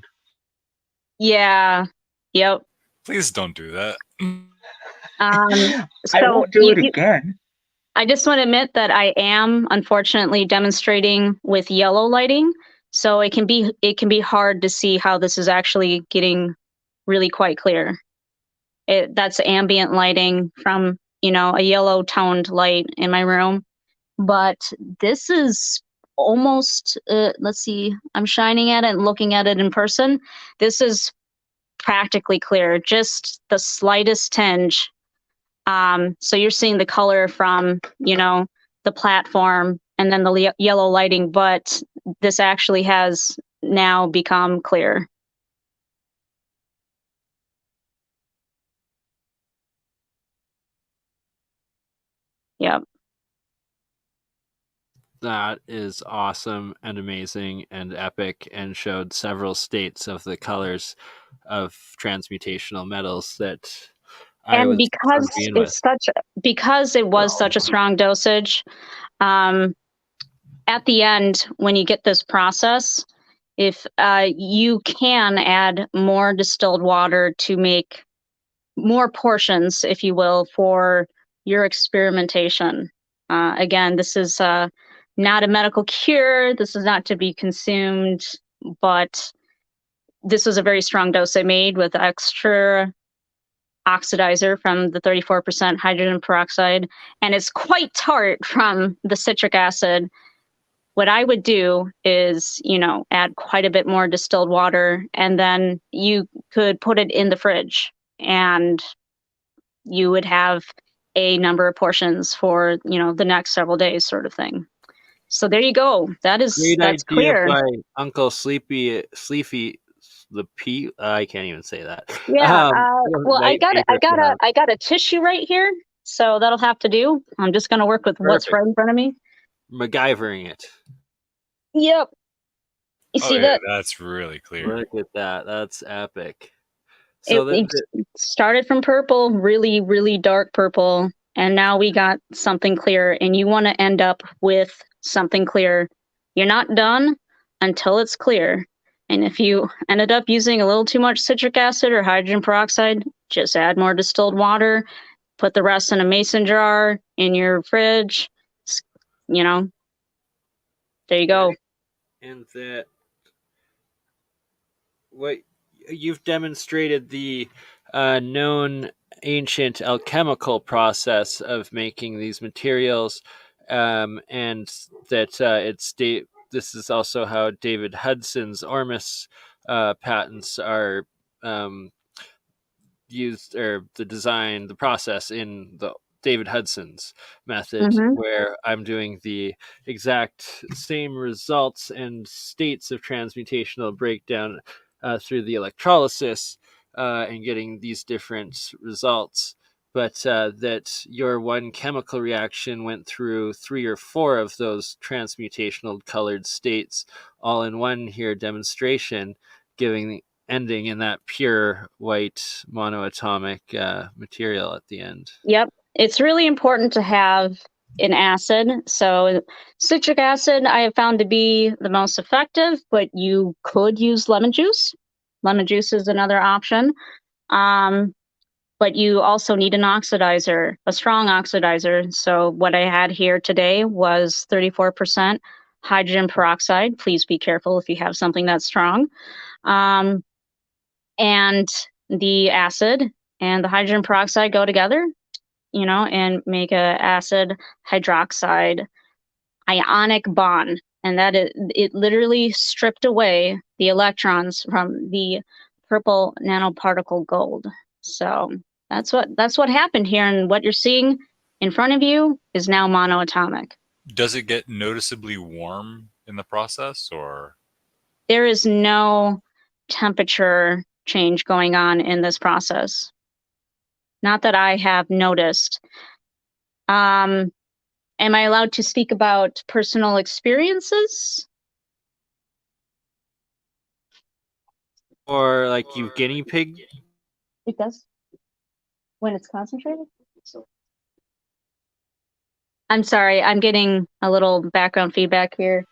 yeah, yep. Please don't do that. I So won't do it again. I just want to admit that I am unfortunately demonstrating with yellow lighting, so it can be hard to see how this is actually getting really quite clear. That's ambient lighting from, you know, a yellow toned light in my room, but this is almost let's see, I'm shining at it and looking at it in person. This is practically clear, just the slightest tinge. So you're seeing the color from, you know, the platform and then the yellow lighting, but this actually has now become clear. Yep. That is awesome and amazing and epic, and showed several states of the colors of transmutational metals that I And was because agreeing with. because it was such a strong dosage, at the end, when you get this process, if you can add more distilled water to make more portions, if you will, for your experimentation. Again, this is not a medical cure. This is not to be consumed, but this was a very strong dose I made with extra oxidizer from the 34% hydrogen peroxide, and it's quite tart from the citric acid. What I would do is, you know, add quite a bit more distilled water, and then you could put it in the fridge, and you would have a number of portions for, you know, the next several days, sort of thing. So there you go. That's Great idea clear. by Uncle Sleepy, the P. I can't even say that. Yeah. Well, I white got paper a tissue right here, so that'll have to do. I'm just gonna work with what's Perfect. right in front of me. MacGyvering it. Yep. You see that? That's really clear. Look at that. That's epic. So It started from purple, really, really dark purple, and now we got something clear, and you want to end up with something clear. You're not done until it's clear. And if you ended up using a little too much citric acid or hydrogen peroxide, just add more distilled water, put the rest in a mason jar in your fridge, you know, there you go. and that what you've demonstrated the known ancient alchemical process of making these materials, and that this is also how David Hudson's Ormus patents are used or the process in the David Hudson's method, Mhm. where I'm doing the exact same results and states of transmutational breakdown through the electrolysis and getting these different results. But that your one chemical reaction went through 3 or 4 of those transmutational colored states all in one here demonstration, ending in that pure white monoatomic material at the end. Yep. It's really important to have an acid. So citric acid I have found to be the most effective, but you could use lemon juice. Lemon juice is another option. But you also need an oxidizer, a strong oxidizer. So what I had here today was 34% hydrogen peroxide. Please be careful if you have something that's strong. And the acid and the hydrogen peroxide go together, and make a acid hydroxide ionic bond. And it literally stripped away the electrons from the purple nanoparticle gold. So that's what happened here, and what you're seeing in front of you is now monoatomic. Does it get noticeably warm in the process, or? There is no temperature change going on in this process. Not that I have noticed. Am I allowed to speak about personal experiences? Or like you guinea pig? It does. When it's concentrated? I'm sorry, I'm getting a little background feedback here.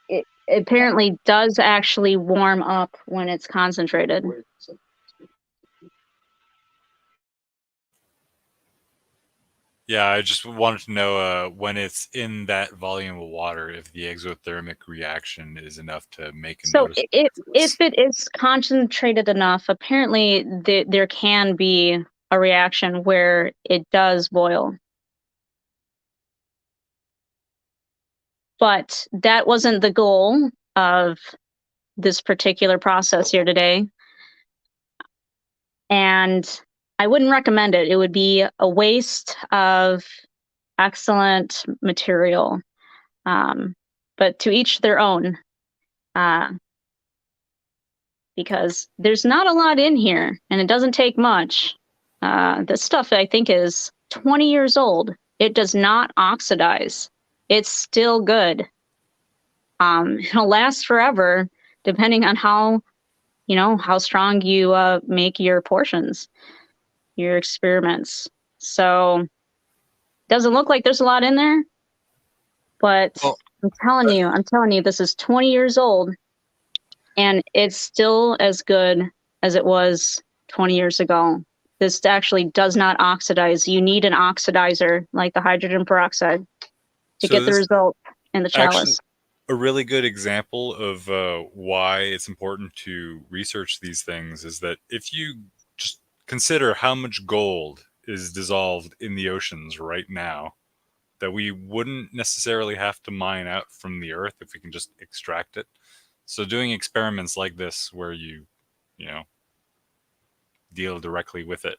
It apparently does actually warm up when it's concentrated. Yeah, I just wanted to know when it's in that volume of water, if the exothermic reaction is enough to make a So noticeable if difference. it is concentrated enough, apparently there can be a reaction where it does boil. But that wasn't the goal of this particular process here today. And I wouldn't recommend it. It would be a waste of excellent material. But to each their own. Because there's not a lot in here, and it doesn't take much. This stuff, I think, is 20 years old. It does not oxidize. It's still good. It'll last forever, depending on how strong you make your portions, your experiments. So, doesn't look like there's a lot in there, but Well, I'm telling you, this is 20 years old. And it's still as good as it was 20 years ago. This actually does not oxidize. You need an oxidizer like the hydrogen peroxide to So get the this result in the chalice. actually a really good example of why it's important to research these things is that if you just consider how much gold is dissolved in the oceans right now, that we wouldn't necessarily have to mine out from the earth if we can just extract it. So doing experiments like this where you deal directly with it,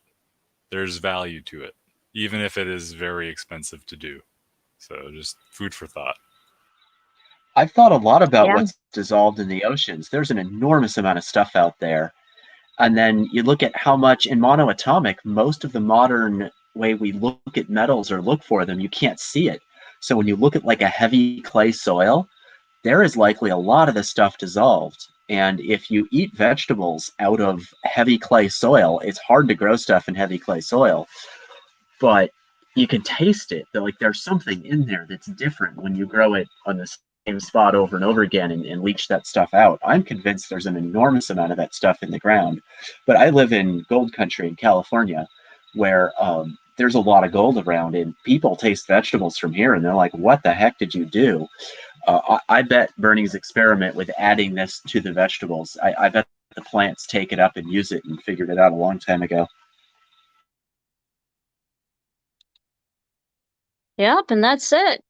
there's value to it, even if it is very expensive to do. So just food for thought. I've thought a lot about Yeah. what's dissolved in the oceans. There's an enormous amount of stuff out there. And then you look at how much in monoatomic, most of the modern way we look at metals or look for them, you can't see it. So when you look at like a heavy clay soil, there is likely a lot of the stuff dissolved. And if you eat vegetables out of heavy clay soil, it's hard to grow stuff in heavy clay soil. But you can taste it. Like there's something in there that's different when you grow it on the same spot over and over again and leach that stuff out. I'm convinced there's an enormous amount of that stuff in the ground. But I live in gold country in California, where there's a lot of gold around, and people taste vegetables from here and they're like, what the heck did you do? I bet Bernie's experiment with adding this to the vegetables, I bet the plants take it up and use it and figured it out a long time ago. Yep, and that's it.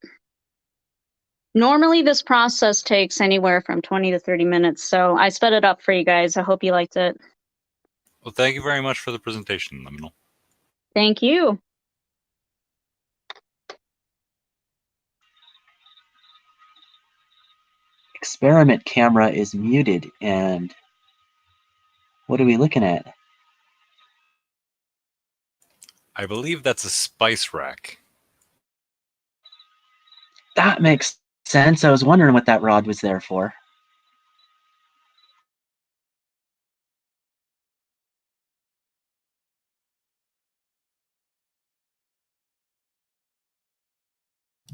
Normally, this process takes anywhere from 20 to 30 minutes, so I sped it up for you guys. I hope you liked it. Well, thank you very much for the presentation, Liminal. Thank you. Experiment camera is muted, and what are we looking at? I believe that's a spice rack. That makes sense. I was wondering what that rod was there for.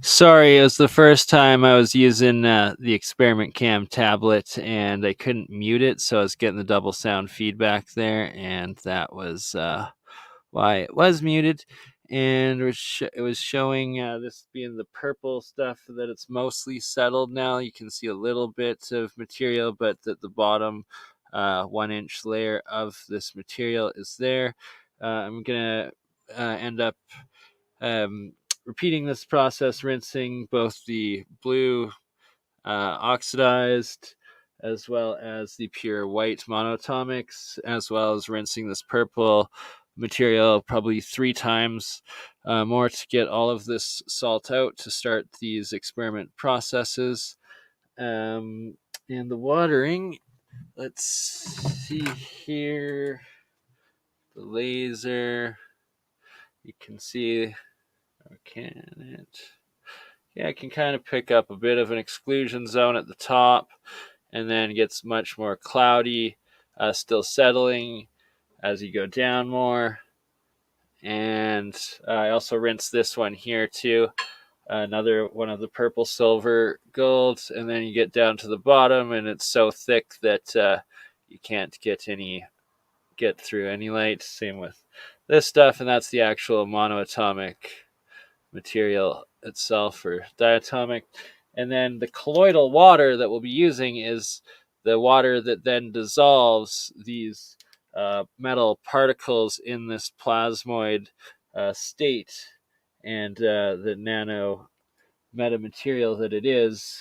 Sorry, it was the first time I was using the Experiment Cam tablet, and I couldn't mute it, so I was getting the double sound feedback there, and that was why it was muted. And it was showing this being the purple stuff, that it's mostly settled now. You can see a little bit of material, but that the bottom 1-inch layer of this material is there. I'm going to end up repeating this process, rinsing both the blue oxidized as well as the pure white monoatomics, as well as rinsing this purple material probably 3 times more to get all of this salt out to start these experiment processes. And the watering, let's see here, the laser, you can see, can it? Yeah, it can kind of pick up a bit of an exclusion zone at the top, and then gets much more cloudy, still settling as you go down more. And I also rinse this one here too, another one of the purple, silver, gold, and then you get down to the bottom, and it's so thick that you can't get through any light. Same with this stuff, and that's the actual monoatomic material itself, or diatomic. And then the colloidal water that we'll be using is the water that then dissolves these metal particles in this plasmoid state, and the nano metamaterial that it is,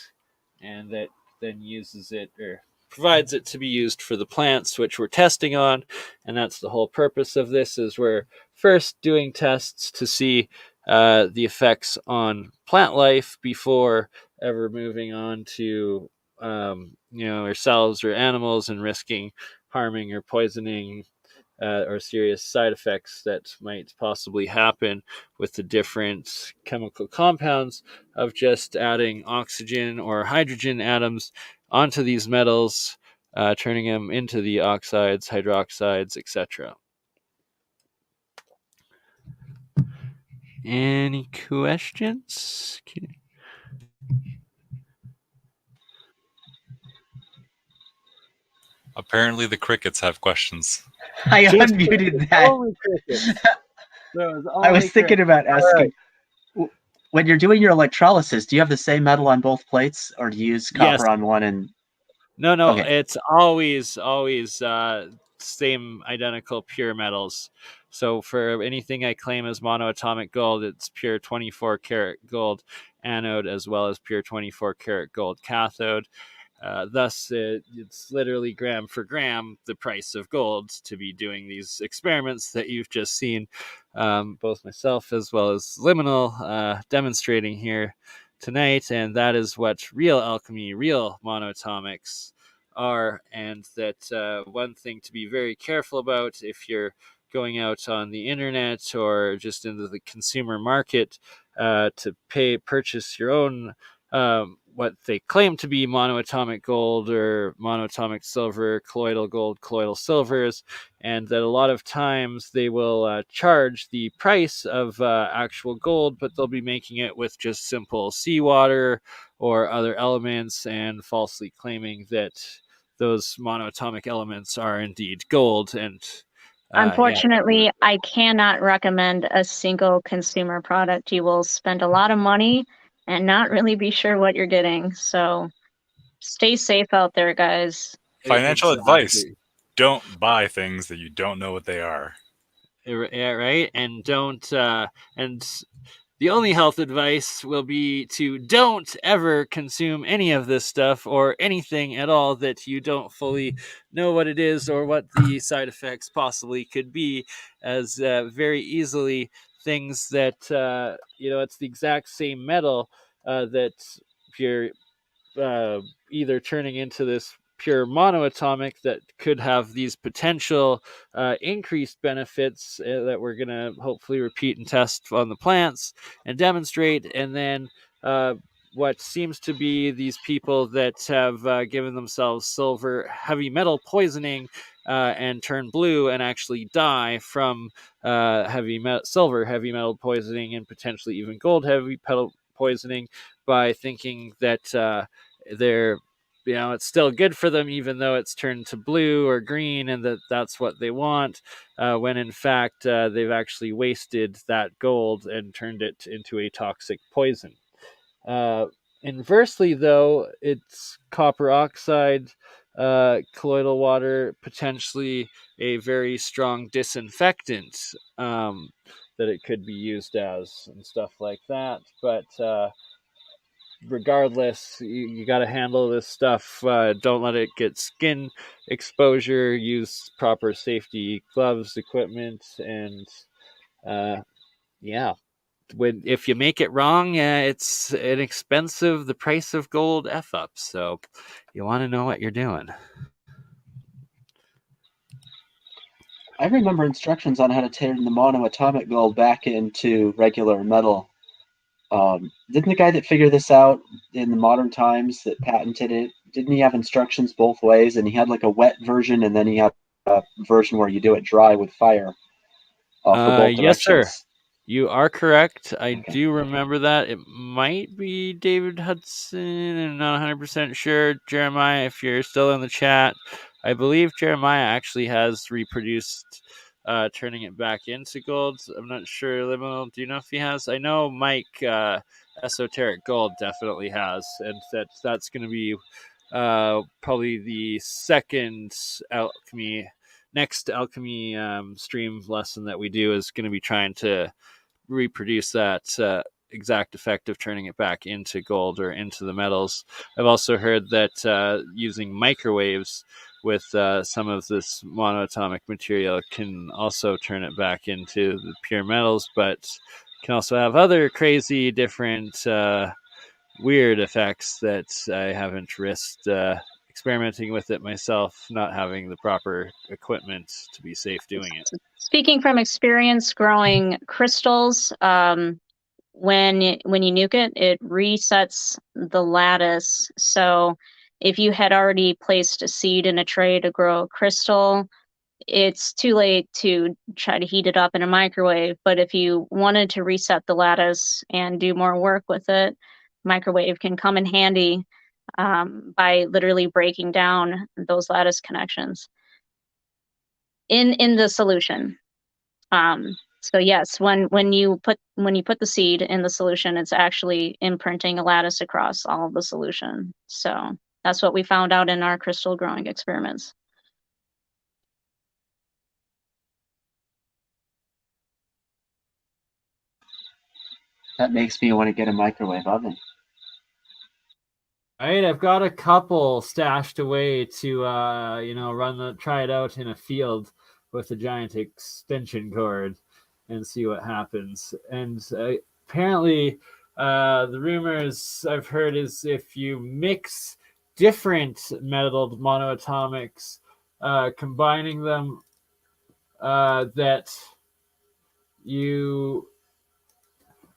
and that then uses it, or provides it to be used for the plants which we're testing on. And that's the whole purpose of this, is we're first doing tests to see the effects on plant life before ever moving on to ourselves or animals, and risking harming or poisoning or serious side effects that might possibly happen with the different chemical compounds of just adding oxygen or hydrogen atoms onto these metals, turning them into the oxides, hydroxides, etc. Any questions? Apparently, the crickets have questions. I Just unmuted that. Only crickets. I was thinking about asking, when you're doing your electrolysis, do you have the same metal on both plates, or do you use copper Yes. on one and... No, Okay. it's always same identical pure metals. So for anything I claim as monoatomic gold, it's pure 24 karat gold anode, as well as pure 24 karat gold cathode. Thus, it's literally gram for gram the price of gold to be doing these experiments that you've just seen, both myself as well as Liminal demonstrating here tonight. And that is what real alchemy, real monoatomics are. And that one thing to be very careful about if you're going out on the internet or just into the consumer market to purchase your own what they claim to be monoatomic gold or monoatomic silver, colloidal gold, colloidal silvers, and that a lot of times they will charge the price of actual gold, but they'll be making it with just simple seawater or other elements, and falsely claiming that those monoatomic elements are indeed gold. And Unfortunately, I cannot recommend a single consumer product. You will spend a lot of money and not really be sure what you're getting. So stay safe out there, guys. Financial advice: don't buy things that you don't know what they are. Yeah, right. And don't and the only health advice will be to don't ever consume any of this stuff or anything at all that you don't fully know what it is or what the side effects possibly could be, as very easily things that, it's the exact same metal that you're either turning into this pure monoatomic that could have these potential increased benefits that we're going to hopefully repeat and test on the plants and demonstrate. And then what seems to be these people that have given themselves silver heavy metal poisoning and turn blue and actually die from silver heavy metal poisoning and potentially even gold heavy metal poisoning by thinking that they're it's still good for them even though it's turned to blue or green and that's what they want, when in fact they've actually wasted that gold and turned it into a toxic poison. Inversely though, it's copper oxide, colloidal water, potentially a very strong disinfectant that it could be used as and stuff like that, but regardless, you got to handle this stuff. Don't let it get skin exposure. Use proper safety gloves, equipment, and yeah. If you make it wrong, it's inexpensive. The price of gold f up. So you want to know what you're doing. I remember instructions on how to turn the monoatomic gold back into regular metal. Didn't the guy that figured this out in the modern times that patented it, didn't he have instructions both ways? And he had like a wet version and then he had a version where you do it dry with fire for both directions. Yes, sir. You are correct. I Okay. do remember that. It might be David Hudson. I'm not 100% sure. Jeremiah, if you're still in the chat, I believe Jeremiah actually has reproduced turning it back into gold. I'm not sure. Liminal, do you know if he has? I know Mike Esoteric Gold definitely has, and that's going to be probably the next alchemy stream lesson that we do is going to be trying to reproduce that exact effect of turning it back into gold or into the metals. I've also heard that using microwaves with some of this monoatomic material can also turn it back into the pure metals, but can also have other crazy different weird effects that I haven't risked experimenting with it myself, not having the proper equipment to be safe doing it. Speaking from experience growing crystals, when you nuke it, it resets the lattice. So if you had already placed a seed in a tray to grow a crystal, it's too late to try to heat it up in a microwave. But if you wanted to reset the lattice and do more work with it, microwave can come in handy by literally breaking down those lattice connections in the solution. So yes, when you put the seed in the solution, it's actually imprinting a lattice across all of the solution. So that's what we found out in our crystal growing experiments. That makes me want to get a microwave oven. All right, I've got a couple stashed away to try it out in a field with a giant extension cord and see what happens. And apparently, the rumors I've heard is if you mix different metalled monoatomics, combining them, that you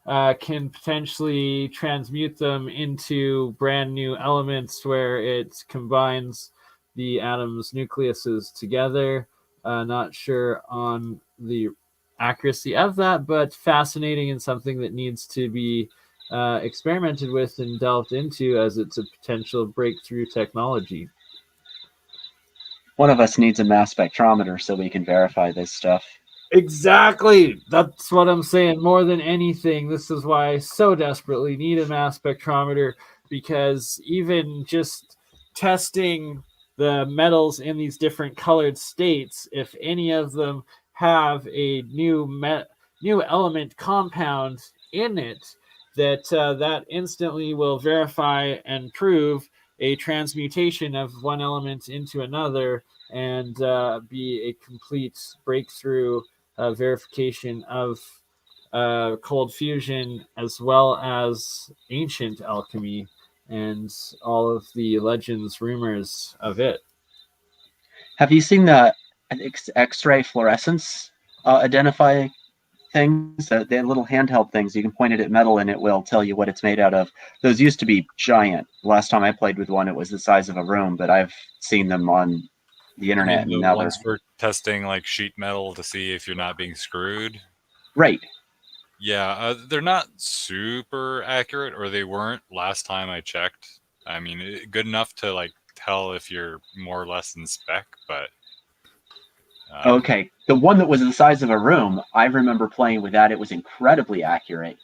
can potentially transmute them into brand new elements where it combines the atoms' nucleuses together. Not sure on the accuracy of that, but fascinating and something that needs to be experimented with and delved into as it's a potential breakthrough technology. One of us needs a mass spectrometer so we can verify this stuff. Exactly. That's what I'm saying. More than anything, this is why I so desperately need a mass spectrometer, because even just testing the metals in these different colored states, if any of them have a new element compound in it that that instantly will verify and prove a transmutation of one element into another, and be a complete breakthrough verification of cold fusion, as well as ancient alchemy and all of the legends, rumors of it. Have you seen the X-ray fluorescence identify things? They're little handheld things. You can point it at metal and it will tell you what it's made out of. Those used to be giant. Last time I played with one, it was the size of a room, but I've seen them on the internet. The And now ones for testing like sheet metal to see if you're not being screwed. Right. Yeah, they're not super accurate, or they weren't last time I checked. I mean, good enough to like tell if you're more or less in spec, but okay. The one that was the size of a room, I remember playing with that. It was incredibly accurate.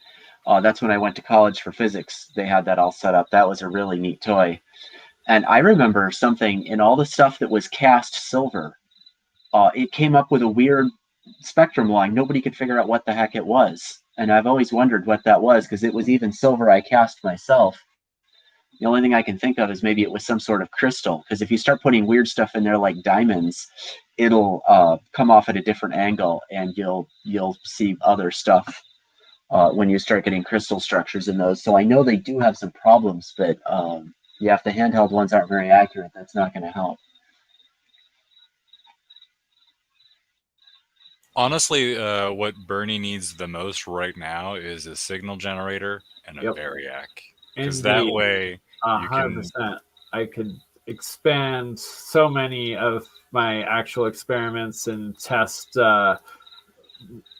That's when I went to college for physics. They had that all set up. That was a really neat toy. And I remember something in all the stuff that was cast silver. It came up with a weird spectrum line. Nobody could figure out what the heck it was. And I've always wondered what that was, because it was even silver I cast myself. The only thing I can think of is maybe it was some sort of crystal, because if you start putting weird stuff in there like diamonds, it'll come off at a different angle, and you'll see other stuff when you start getting crystal structures in those. So I know they do have some problems, but yeah, if the handheld ones aren't very accurate, that's not going to help. honestly, what BurnEye needs the most right now is a signal generator and a Yep. variac, because that Indeed. way you can 100%. I could expand so many of my actual experiments and test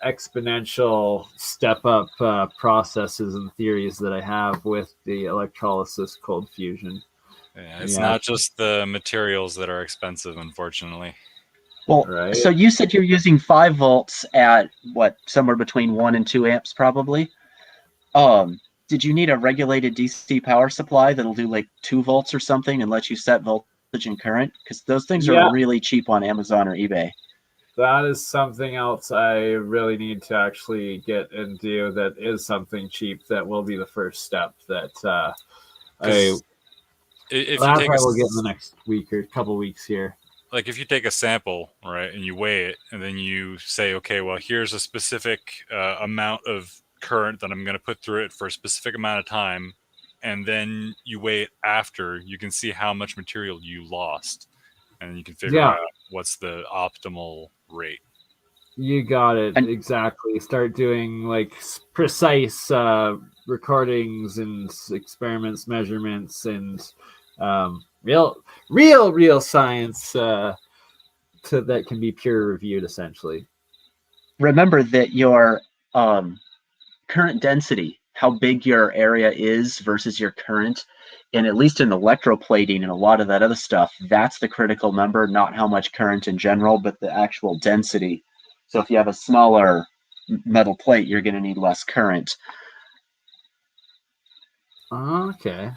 exponential step-up processes and theories that I have with the electrolysis cold fusion. Yeah, it's not just the materials that are expensive, unfortunately. Well, Right. so you said you're using 5 volts at what, somewhere between 1 and 2 amps probably. Did you need a regulated DC power supply that'll do like 2 volts or something and let you set voltage and current? Because those things are really cheap on Amazon or eBay. That is something else I really need to actually get into. That is something cheap. That will be the first step that if you take will get in the next week or couple weeks here. Like if you take a sample, right, and you weigh it, and then you say, okay, well, here's a specific amount of current that I'm going to put through it for a specific amount of time, and then you weigh it after, you can see how much material you lost, and you can figure out what's the optimal rate. You got it. Exactly. Start doing like precise recordings and experiments, measurements, and real science that can be peer reviewed, essentially. Remember that your current density, how big your area is versus your current, and at least in electroplating and a lot of that other stuff, that's the critical number, not how much current in general, but the actual density. So if you have a smaller metal plate, you're going to need less current. Okay.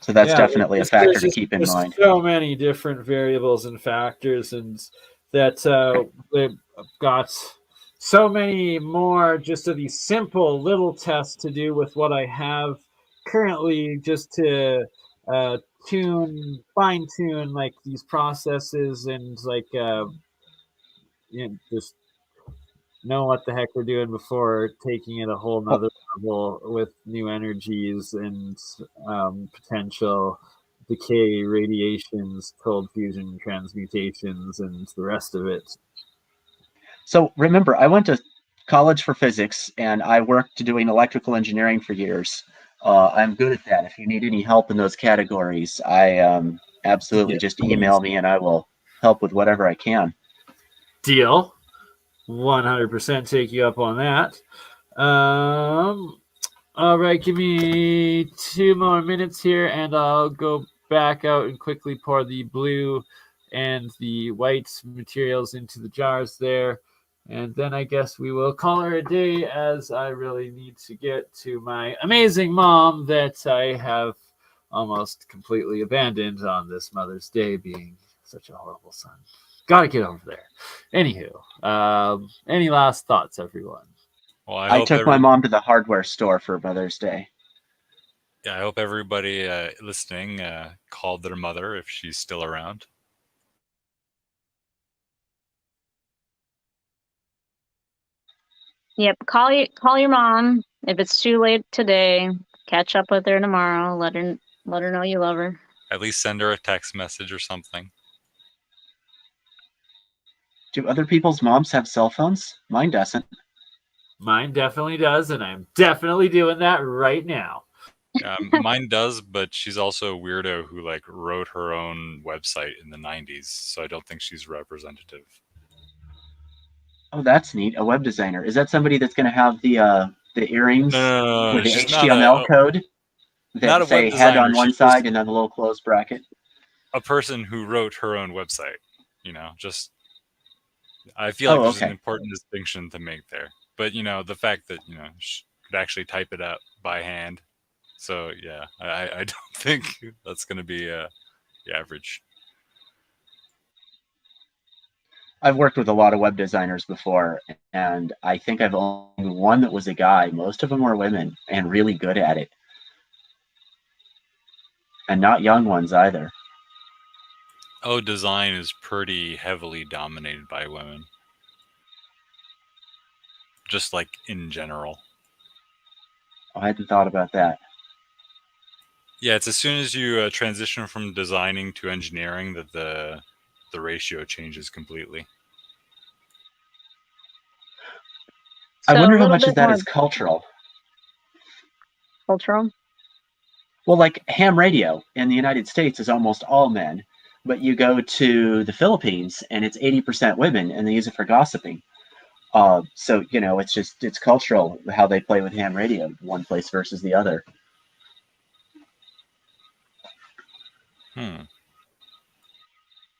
So that's definitely a factor to keep in mind. So many different variables and factors, and that they've got so many more just of these simple little tests to do with what I have currently, just to fine tune like these processes, and like just know what the heck we're doing before taking it a whole nother level with new energies and potential decay, radiations, cold fusion, transmutations, and the rest of it. So remember, I went to college for physics, and I worked doing electrical engineering for years. I'm good at that. If you need any help in those categories, I absolutely just email me, and I will help with whatever I can. Deal. 100% take you up on that. All right, give me 2 more minutes here, and I'll go back out and quickly pour the blue and the white materials into the jars there. And then I guess we will call her a day, as I really need to get to my amazing mom that I have almost completely abandoned on this Mother's Day, being such a horrible son. Gotta get over there. Anywho, any last thoughts, everyone? Well, I took my mom to the hardware store for Mother's Day. Yeah, I hope everybody listening called their mother if she's still around. Yep, call your mom. If it's too late today, catch up with her tomorrow. Let her know you love her. At least send her a text message or something. Do other people's moms have cell phones? Mine doesn't. Mine definitely does, and I'm definitely doing that right now. Mine does, but she's also a weirdo who like wrote her own website in the 90s, so I don't think she's representative. Oh, that's neat. A web designer. Is that somebody that's going to have the earrings No, with the she's HTML code not that a say web head on designer, one she's side just and then a little closed bracket? a person who wrote her own website. You know, just I feel like there's an important distinction to make there. But you know, the fact that she could actually type it out by hand. So yeah, I don't think that's going to be the average. I've worked with a lot of web designers before, and I think I've only one that was a guy. Most of them were women and really good at it. And not young ones either. Oh, design is pretty heavily dominated by women. Just like in general. I hadn't thought about that. Yeah, it's as soon as you transition from designing to engineering that the ratio changes completely. I So wonder a how little much of bit that more is cultural. cultural. Well, like ham radio in the United States is almost all men, but you go to the Philippines and it's 80% women, and they use it for gossiping. So it's cultural how they play with ham radio, one place versus the other.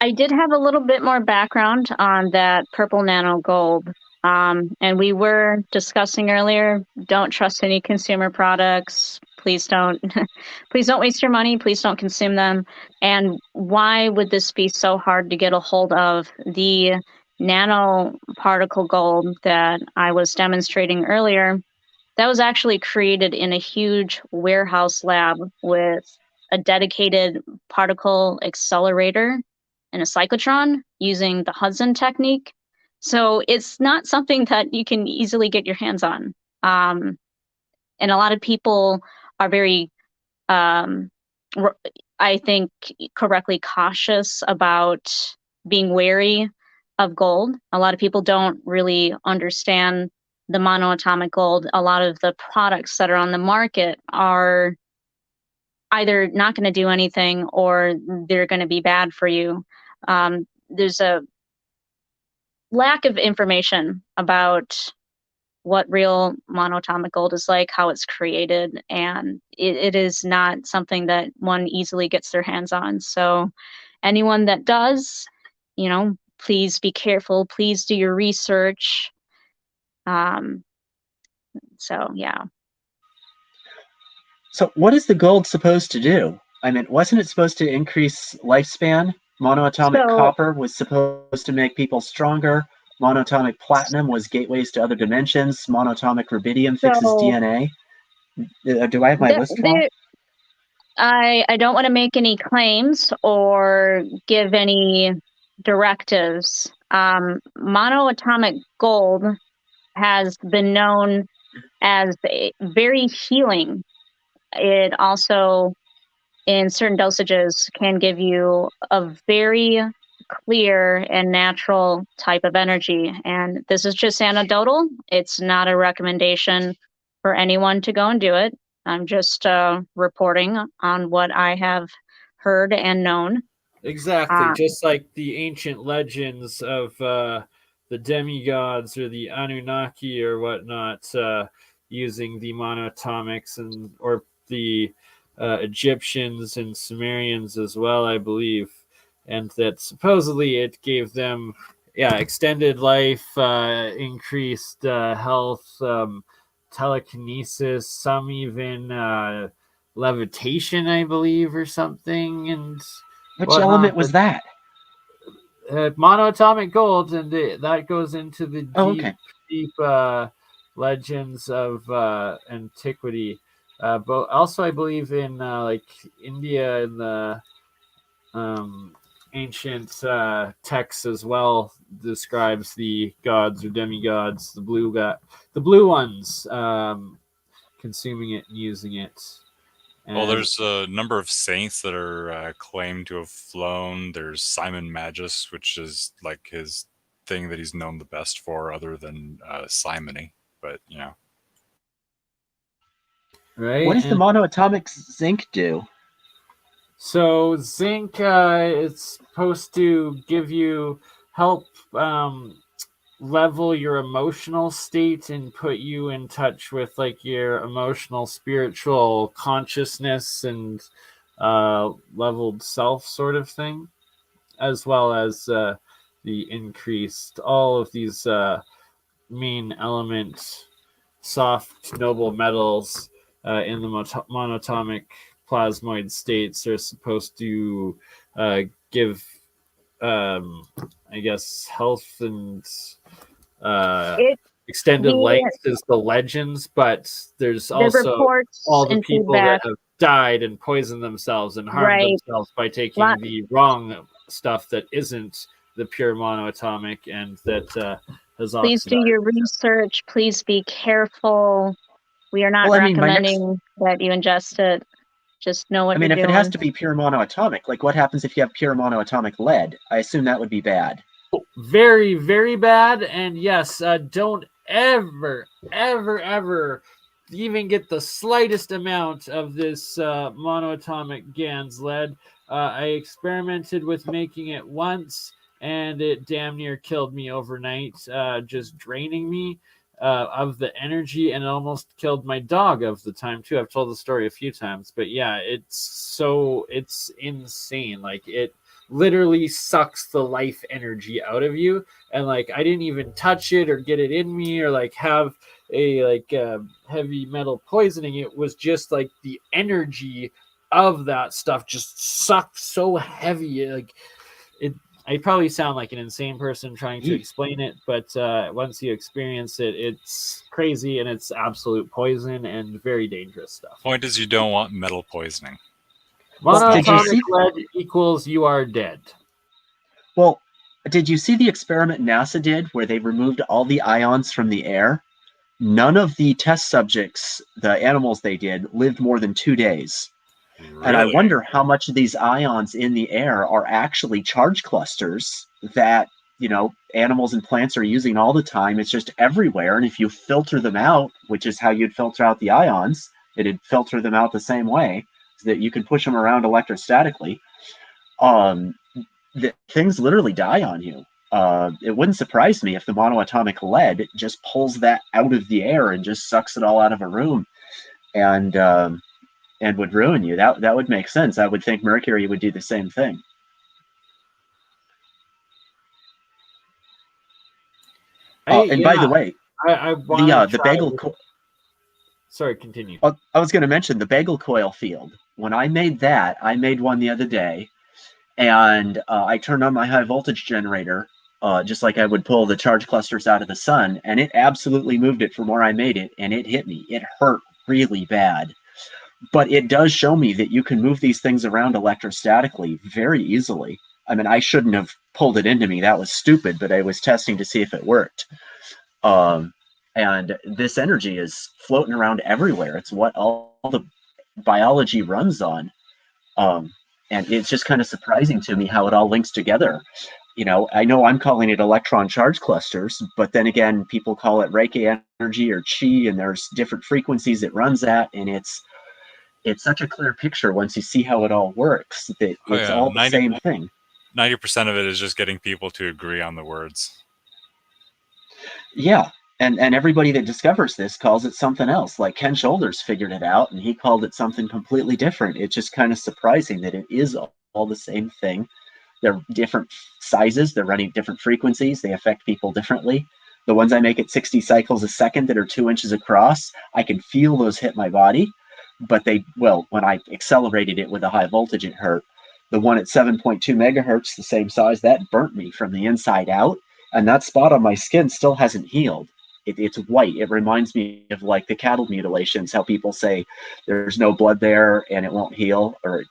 I did have a little bit more background on that purple nano gold. And we were discussing earlier, don't trust any consumer products. Please don't waste your money. Please don't consume them. And why would this be so hard to get a hold of? The nanoparticle gold that I was demonstrating earlier, that was actually created in a huge warehouse lab with a dedicated particle accelerator and a cyclotron using the Hudson technique. So it's not something that you can easily get your hands on. And a lot of people are very, I think, correctly cautious about being wary of gold. A lot of people don't really understand the monoatomic gold. A lot of the products that are on the market are either not going to do anything or they're going to be bad for you. There's a lack of information about what real monoatomic gold is like, how it's created, and it is not something that one easily gets their hands on. So anyone that does, please be careful. Please do your research. So yeah. So what is the gold supposed to do? I mean, wasn't it supposed to increase lifespan? Monoatomic copper was supposed to make people stronger. Monoatomic platinum was gateways to other dimensions. Monoatomic rubidium fixes DNA. Do I have my list wrong? I don't want to make any claims or give any directives. Monoatomic gold has been known as very healing. It also, in certain dosages, can give you a very clear and natural type of energy. And this is just anecdotal. It's not a recommendation for anyone to go and do it. I'm just reporting on what I have heard and known. Exactly, just like the ancient legends of the demigods or the Anunnaki or whatnot, using the monoatomics or the Egyptians and Sumerians as well, I believe, and that supposedly it gave them, extended life, increased health, telekinesis, some even levitation, I believe, or something. And which element was that? Monoatomic gold, and that goes into the deep legends of antiquity. But also, I believe in like India and the ancient texts as well describes the gods or demigods, the blue ones, consuming it and using it. Well, And there's a number of saints that are claimed to have flown. There's Simon Magus, which is like his thing that he's known the best for, other than simony. But you know, right. What does the monoatomic zinc do? So zinc is supposed to give you help level your emotional state and put you in touch with like your emotional spiritual consciousness and leveled self sort of thing, as well as the increased all of these main element soft noble metals in the monatomic plasmoid states are supposed to give I guess health and It extended the life is the legends, but there's the also reports all the and people feedback, that have died and poisoned themselves and harmed right? themselves by taking the wrong stuff that isn't the pure monoatomic and that has Please do oxidized. your research. Please be careful. We are not Well, I mean, recommending that you ingest it. Just know what I mean, you're if doing. it has to be pure monoatomic, like what happens if you have pure monoatomic lead? I assume that would be bad. Very, very bad. And yes, don't ever, ever, ever even get the slightest amount of this monoatomic GANS lead. I experimented with making it once, and it damn near killed me overnight, just draining me of the energy, and it almost killed my dog of the time too. I've told the story a few times, but yeah, it's insane. Like it literally sucks the life energy out of you, and like I didn't even touch it or get it in me or like have a like heavy metal poisoning. It was just like the energy of that stuff just sucked so heavy, like it. I probably sound like an insane person trying to explain it, but once you experience it, it's crazy and it's absolute poison and very dangerous stuff. point is you don't want metal poisoning. Well, did you Monatomic see? lead equals you are dead. Well, did you see the experiment NASA did where they removed all the ions from the air? None of the test subjects, the animals they did, lived more than 2 days. Really? And I wonder how much of these ions in the air are actually charge clusters that, animals and plants are using all the time. It's just everywhere. And if you filter them out, which is how you'd filter out the ions, it'd filter them out the same way so that you can push them around electrostatically. Things literally die on you. It wouldn't surprise me if the monoatomic lead just pulls that out of the air and just sucks it all out of a room and would ruin you. That would make sense. I would think mercury would do the same thing. By the way, the bagel. Sorry, continue. I was going to mention the bagel coil field. When I made that, I made one the other day, and I turned on my high voltage generator, just like I would pull the charge clusters out of the sun, and it absolutely moved it from where I made it, and it hit me. It hurt really bad. But it does show me that you can move these things around electrostatically very easily. I mean, I shouldn't have pulled it into me. That was stupid, but I was testing to see if it worked. And this energy is floating around everywhere. It's what all the biology runs on. And it's just kind of surprising to me how it all links together. I know I'm calling it electron charge clusters, but then again, people call it Reiki energy or chi, and there's different frequencies it runs at, and it's such a clear picture once you see how it all works that it's all the same thing. 90% of it is just getting people to agree on the words. Yeah, and everybody that discovers this calls it something else. Like Ken Shoulders figured it out, and he called it something completely different. It's just kind of surprising that it is all the same thing. They're different sizes. They're running different frequencies. They affect people differently. The ones I make at 60 cycles a second that are 2 inches across, I can feel those hit my body. But when I accelerated it with a high voltage, it hurt. The one at 7.2 megahertz, the same size, that burnt me from the inside out. And that spot on my skin still hasn't healed. it's white. It reminds me of like the cattle mutilations, how people say there's no blood there and it won't heal, or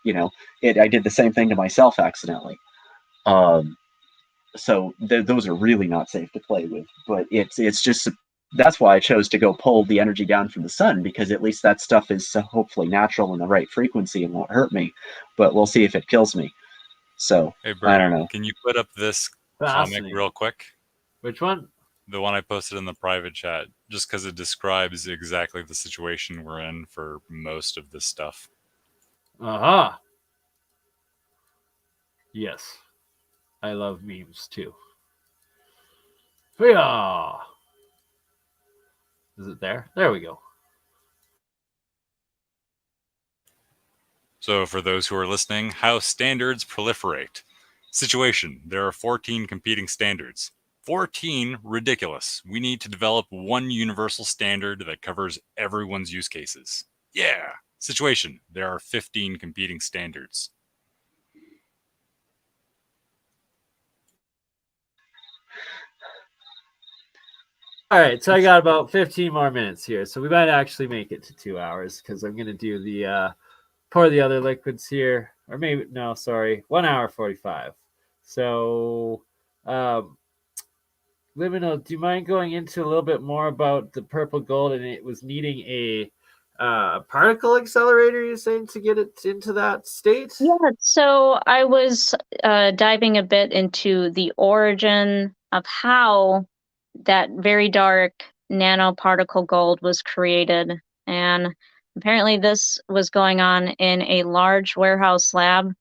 I did the same thing to myself accidentally. So those are really not safe to play with, but it's just, that's why I chose to go pull the energy down from the sun, because at least that stuff is hopefully natural in the right frequency and won't hurt me, but we'll see if it kills me. So Hey, I don't Bernie, know. can you put up this comic Fascinating. real quick? Which one? The one I posted in the private chat, just because it describes exactly the situation we're in for most of this stuff. Aha. Yes. I love memes too. Yeah. Is it there? There we go. So for those who are listening, how standards proliferate. Situation, there are 14 competing standards. 14? Ridiculous. We need to develop one universal standard that covers everyone's use cases. Yeah. Situation, there are 15 competing standards. All right, so I got about 15 more minutes here, so we might actually make it to 2 hours, because I'm going to do the pour the other liquids here, or maybe, no, sorry, 1 hour 45. So, Liminal, do you mind going into a little bit more about the purple gold, and it was needing a particle accelerator, you're saying, to get it into that state? Yeah, so I was diving a bit into the origin of how that very dark nanoparticle gold was created. And apparently this was going on in a large warehouse lab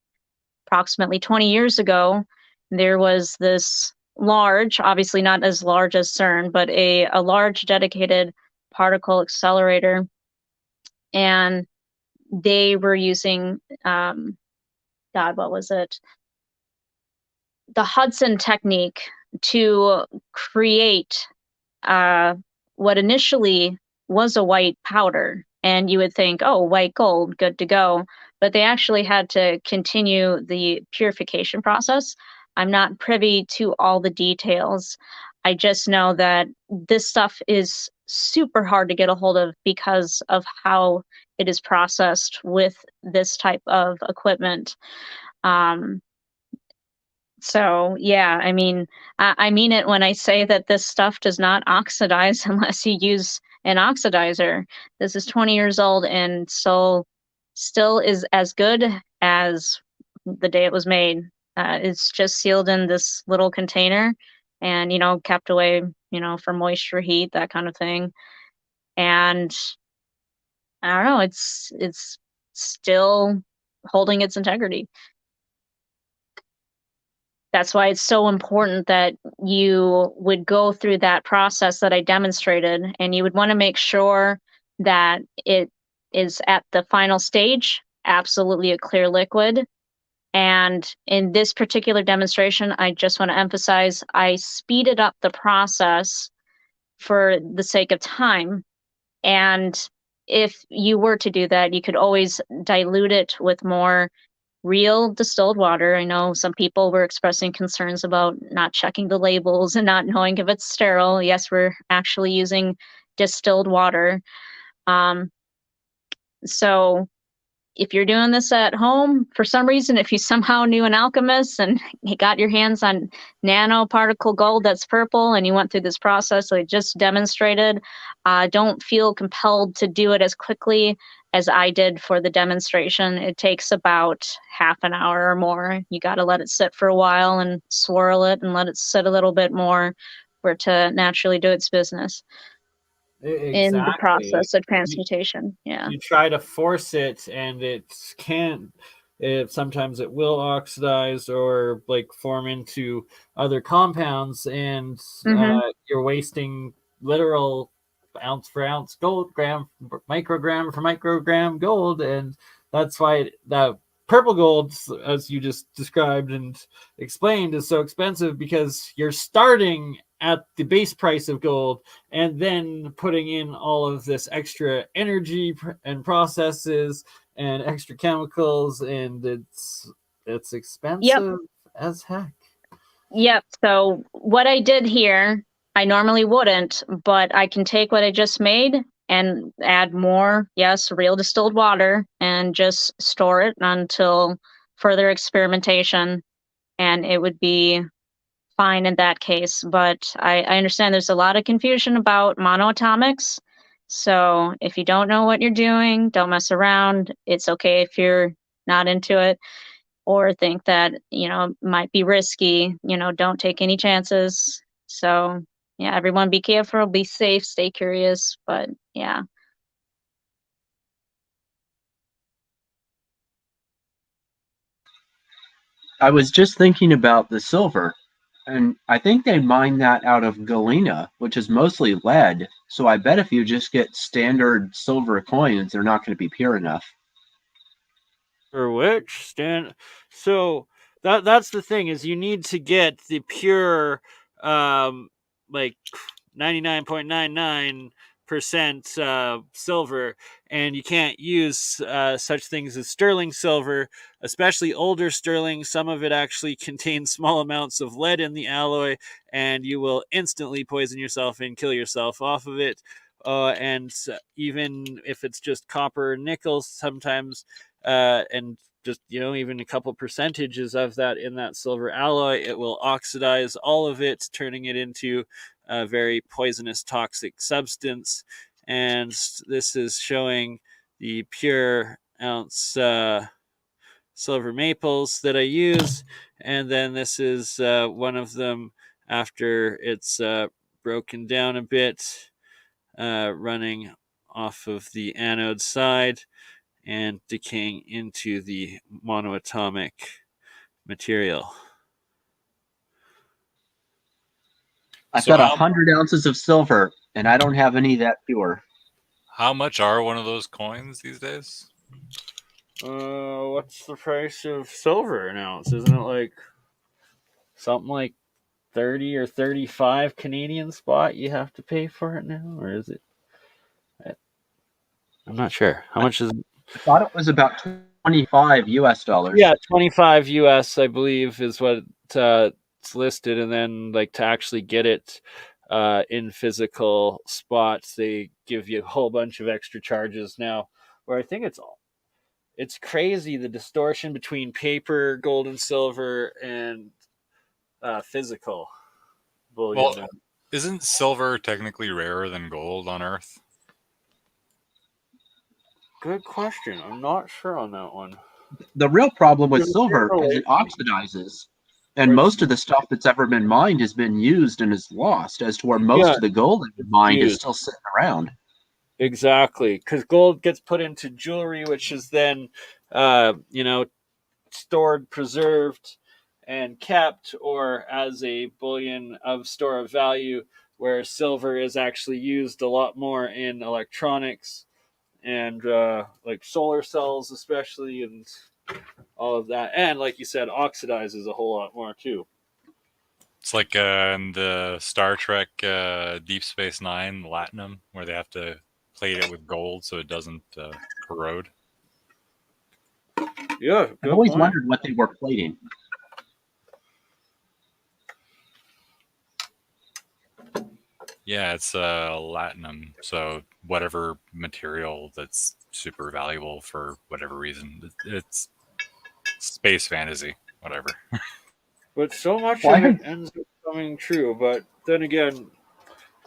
approximately 20 years ago. There was this large, obviously not as large as CERN, but a large dedicated particle accelerator. And they were using, God, what was it? The Hudson technique to create what initially was a white powder. And you would think, oh, white gold, good to go. But they actually had to continue the purification process. I'm not privy to all the details. I just know that this stuff is super hard to get a hold of because of how it is processed with this type of equipment. So yeah, I mean it when I say that this stuff does not oxidize unless you use an oxidizer. This is 20 years old and still is as good as the day it was made. It's just sealed in this little container and, kept away, for moisture, heat, that kind of thing. And I don't know, it's still holding its integrity. That's why it's so important that you would go through that process that I demonstrated, and you would want to make sure that it is at the final stage, absolutely a clear liquid. And in this particular demonstration, I just want to emphasize, I speeded up the process for the sake of time. And if you were to do that, you could always dilute it with more real distilled water. I know some people were expressing concerns about not checking the labels and not knowing if it's sterile. Yes, we're actually using distilled water. So if you're doing this at home, for some reason, if you somehow knew an alchemist and you got your hands on nanoparticle gold that's purple and you went through this process I just demonstrated, don't feel compelled to do it as quickly as I did for the demonstration. It takes about half an hour or more. You got to let it sit for a while and swirl it and let it sit a little bit more for it to naturally do its business. Exactly. In the process of transmutation. Yeah. You try to force it and it can't. Sometimes it will oxidize or like form into other compounds, and you're wasting literal ounce for ounce gold, microgram for microgram gold. And that's why that purple gold, as you just described and explained, is so expensive, because you're starting at the base price of gold and then putting in all of this extra energy and processes and extra chemicals, and it's expensive as heck. Yep. So what I did here I normally wouldn't, but I can take what I just made and add more, yes, real distilled water, and just store it until further experimentation, and it would be fine in that case. But I understand there's a lot of confusion about monoatomics. So if you don't know what you're doing, don't mess around. It's okay if you're not into it or think that, might be risky, don't take any chances. So yeah, everyone be careful, be safe, stay curious, but yeah. I was just thinking about the silver, and I think they mine that out of galena, which is mostly lead. So I bet if you just get standard silver coins, they're not going to be pure enough. For which stand? So that's the thing, is you need to get the pure, like 99.99% silver, and you can't use such things as sterling silver, especially older sterling. Some of it actually contains small amounts of lead in the alloy, and you will instantly poison yourself and kill yourself off of it. And even if it's just copper or nickel, sometimes, and just, even a couple percentages of that in that silver alloy, it will oxidize all of it, turning it into a very poisonous, toxic substance. And this is showing the pure ounce silver maples that I use. And then this is one of them after it's broken down a bit, running off of the anode side and decaying into the monoatomic material. I've So got how 100 ounces of silver, and I don't have any that pure. how much are one of those coins these days? What's the price of silver an ounce? Isn't it like something like 30 or 35 Canadian spot you have to pay for it now? Or is it? I'm not sure. How much is? I thought it was about 25 US dollars. Yeah, 25 US, I believe, is what it's listed. And then, like, to actually get it in physical spots, they give you a whole bunch of extra charges now. Where I think it's crazy, the distortion between paper, gold, and silver, and physical bullion. Well, isn't silver technically rarer than gold on Earth? Good question. I'm not sure on that one. The real problem with silver is it oxidizes. And most of the stuff that's ever been mined has been used and is lost, as to where most of the gold that's mined is still sitting around. Exactly, because gold gets put into jewelry, which is then, stored, preserved, and kept, or as a bullion of store of value, where silver is actually used a lot more in electronics and like solar cells, especially, and all of that. And like you said, oxidizes a whole lot more too. It's like in the Star Trek Deep Space Nine, Latinum, where they have to plate it with gold so it doesn't corrode. Yeah, I've always wondered what they were plating. Yeah, it's latinum. So whatever material that's super valuable for whatever reason, it's space fantasy, whatever. But so much of it ends up coming true. But then again,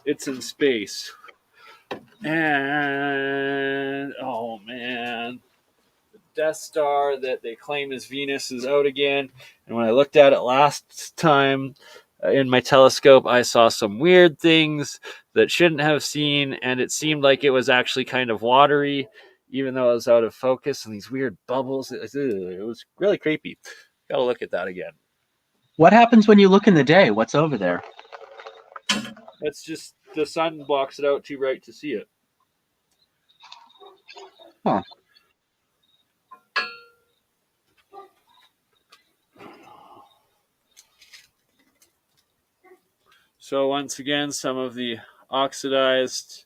it's in space. And oh man, the Death Star that they claim is Venus is out again. And when I looked at it last time in my telescope, I saw some weird things that shouldn't have seen, and it seemed like it was actually kind of watery, even though it was out of focus. And these weird bubbles, it was really creepy. Gotta look at that again. What happens when you look in the day? What's over there? It's just the sun blocks it out too bright to see it. Huh. So once again, some of the oxidized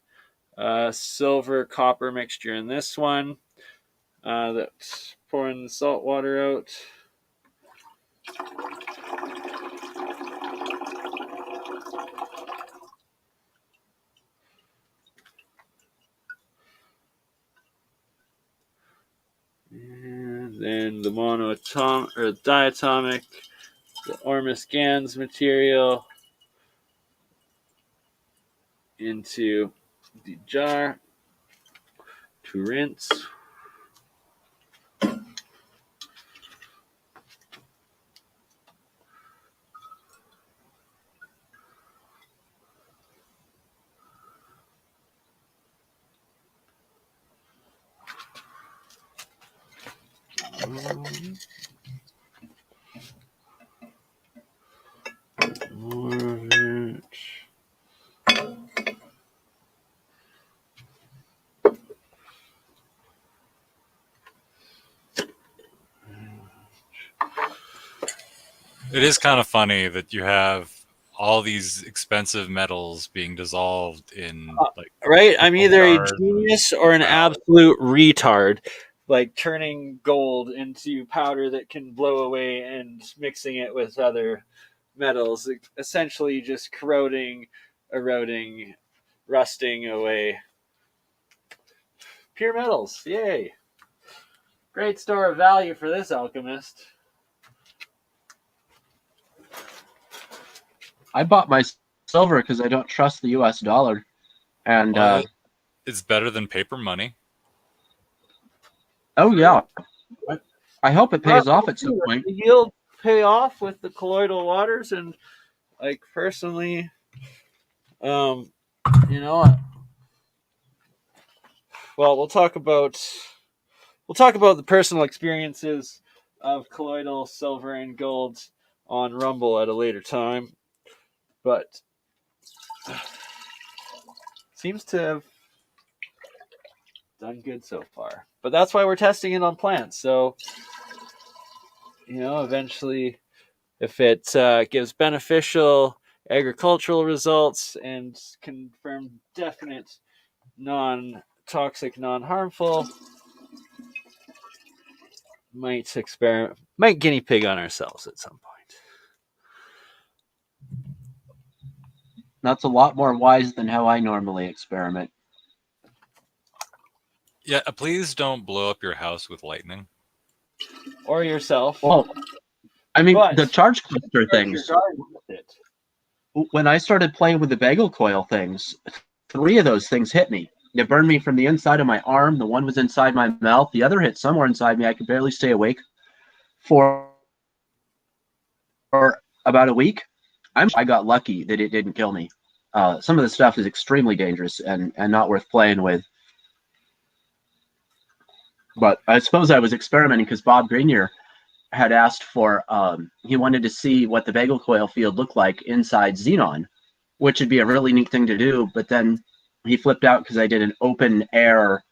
silver copper mixture in this one. That's pouring the salt water out. then the monoatomic or diatomic, the Ormus Gans material into the jar to rinse. It is kind of funny that you have all these expensive metals being dissolved in like Right? I'm either a jars genius or an absolute retard, like turning gold into powder that can blow away and mixing it with other metals, essentially just corroding, eroding, rusting away. Pure metals, yay! Great store of value for this alchemist. I bought my silver because I don't trust the U.S. dollar, and well, it's better than paper money. oh yeah, I hope it pays off at some point. The yield pay off with the colloidal waters, and like personally, you know, well, we'll talk about the personal experiences of colloidal silver and gold on Rumble at a later time, but seems to have done good so far. But that's why we're testing it on plants. So, you know, eventually, if it gives beneficial agricultural results and confirmed definite non-toxic, non-harmful, might guinea pig on ourselves at some point. That's a lot more wise than how I normally experiment. Yeah, please don't blow up your house with lightning. Or yourself. Well, I mean, But the charge cluster things, Your garden with it. when I started playing with the bagel coil things, 3 of those things hit me. They burned me from the inside of my arm. The one was inside my mouth. The other hit somewhere inside me. I could barely stay awake for about a week. I got lucky that it didn't kill me. Some of the stuff is extremely dangerous and not worth playing with. But I suppose I was experimenting because Bob Grenier had asked for, he wanted to see what the bagel coil field looked like inside Xenon, which would be a really neat thing to do. But then he flipped out because I did an open air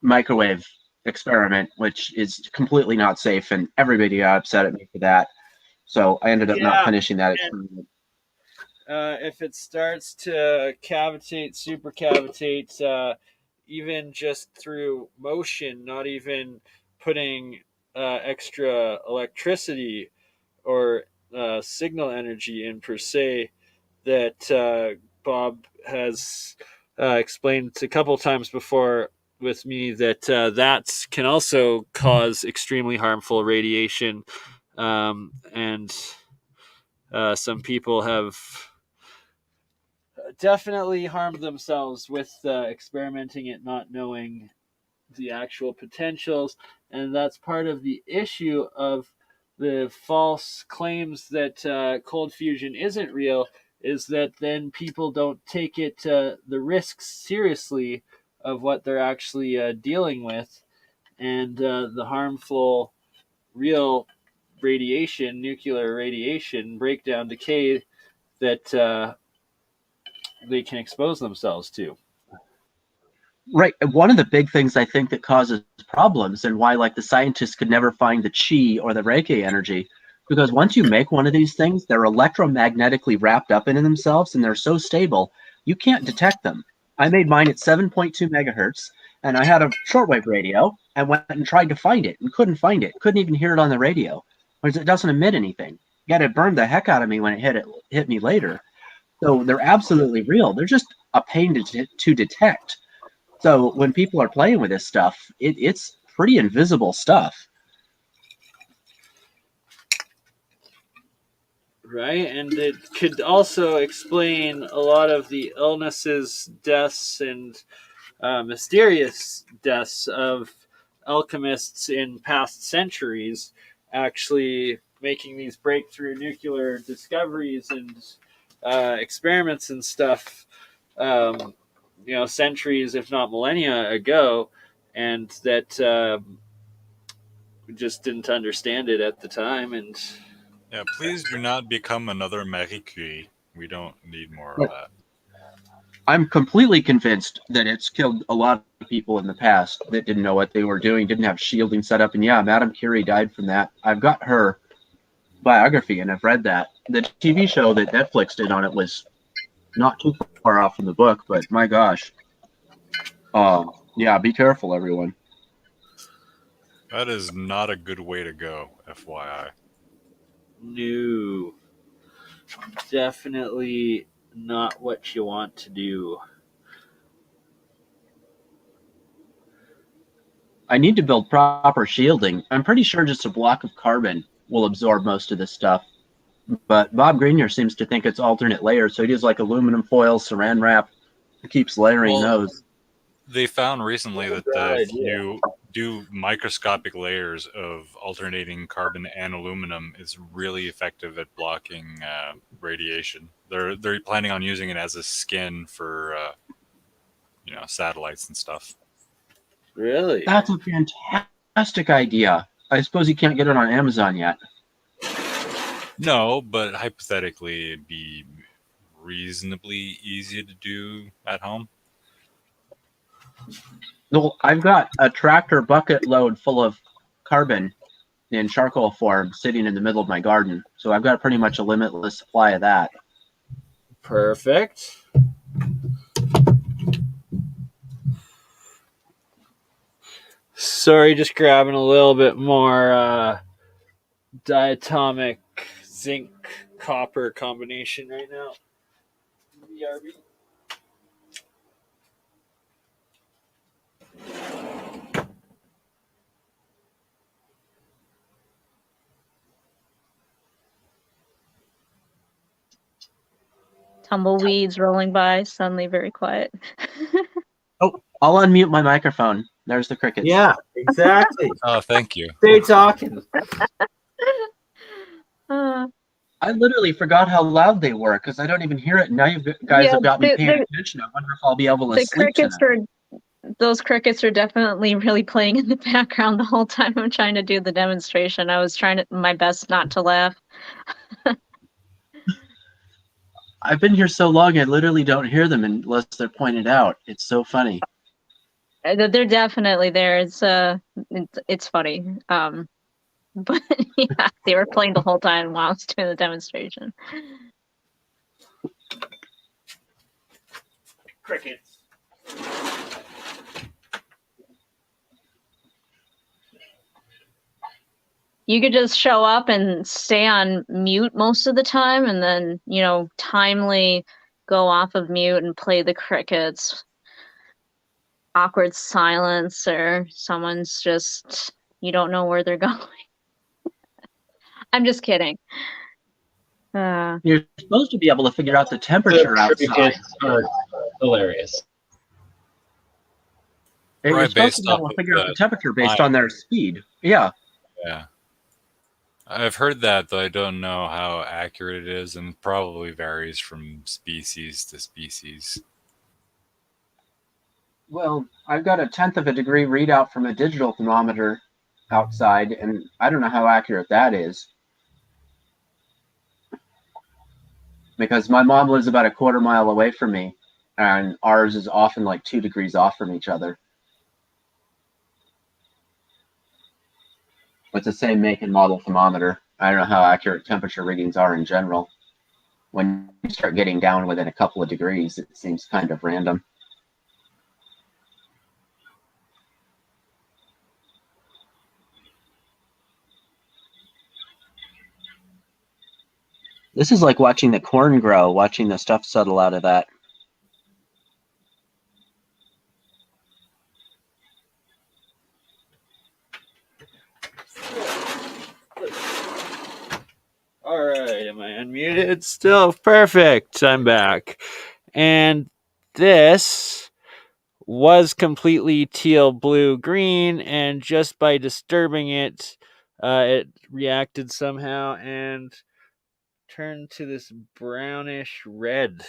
microwave experiment, which is completely not safe, and everybody got upset at me for that. So I ended up not finishing that experiment. If it starts to cavitate, supercavitate, even just through motion, not even putting extra electricity or signal energy in per se, that Bob has explained a couple times before with me that that can also cause extremely harmful radiation, and some people have definitely harmed themselves with experimenting it, not knowing the actual potentials. And that's part of the issue of the false claims that cold fusion isn't real, is that then people don't take it the risks seriously of what they're actually dealing with, and the harmful real radiation, nuclear radiation, breakdown, decay that they can expose themselves to. Right. One of the big things I think that causes problems, and why like the scientists could never find the chi or the Reiki energy, because once you make one of these things, they're electromagnetically wrapped up into themselves, and they're so stable you can't detect them. I made mine at 7.2 megahertz, and I had a shortwave radio and went and tried to find it and couldn't find it. Couldn't even hear it on the radio because it doesn't emit anything. Yet it burned the heck out of me when it hit me later. So they're absolutely real. They're just a pain to detect. So when people are playing with this stuff, it's pretty invisible stuff. Right, and it could also explain a lot of the illnesses, deaths, and mysterious deaths of alchemists in past centuries, actually making these breakthrough nuclear discoveries and experiments and stuff, centuries, if not millennia ago, and that we just didn't understand it at the time. And Yeah, please do not become another Marie Curie. We don't need more of that. I'm completely convinced that it's killed a lot of people in the past that didn't know what they were doing, didn't have shielding set up. And yeah, Madame Curie died from that. I've got her biography and I've read that. The TV show that Netflix did on it was not too far off from the book, but my gosh. Yeah, be careful, everyone. That is not a good way to go, FYI. no, definitely not what you want to do. I need to build proper shielding. I'm pretty sure just a block of carbon will absorb most of this stuff. But Bob Greenyer seems to think it's alternate layers, so he does like aluminum foil, saran wrap. He keeps layering those. They found recently that Right, if you do microscopic layers of alternating carbon and aluminum, it's really effective at blocking radiation. They're planning on using it as a skin for satellites and stuff. Really? That's a fantastic idea. I suppose you can't get it on Amazon yet. No, but hypothetically, it'd be reasonably easy to do at home. Well, I've got a tractor bucket load full of carbon in charcoal form sitting in the middle of my garden. So I've got pretty much a limitless supply of that. Perfect. Sorry, just grabbing a little bit more diatomic zinc copper combination right now. BRB. Tumbleweeds rolling by, suddenly very quiet. Oh, I'll unmute my microphone. There's the crickets. Yeah, exactly. Oh, thank you. Stay talking. I literally forgot how loud they were because I don't even hear it. Now you guys have got me paying attention. I wonder if I'll be able to sleep tonight. Those crickets are definitely really playing in the background the whole time I'm trying to do the demonstration. I was trying my best not to laugh. I've been here so long, I literally don't hear them unless they're pointed out. It's so funny. They're definitely there. It's funny. But yeah, they were playing the whole time while I was doing the demonstration. Crickets. You could just show up and stay on mute most of the time and then, timely go off of mute and play the crickets. Awkward silence or someone's just, you don't know where they're going. I'm just kidding. You're supposed to be able to figure out the temperature outside. Are hilarious. You're supposed to be able to figure out the temperature based on their speed. Yeah. Yeah. I've heard that, though I don't know how accurate it is, and probably varies from species to species. Well, I've got a 1/10 of a degree readout from a digital thermometer outside, and I don't know how accurate that is. Because my mom lives about a 1/4 mile away from me, and ours is often like 2 degrees off from each other. It's the same make and model thermometer. I don't know how accurate temperature readings are in general. When you start getting down within a couple of degrees, it seems kind of random. This is like watching the corn grow, watching the stuff settle out of that. All right, Am I unmuted? Still perfect. I'm back. And this was completely teal, blue, green, and just by disturbing it, it reacted somehow and turned to this brownish red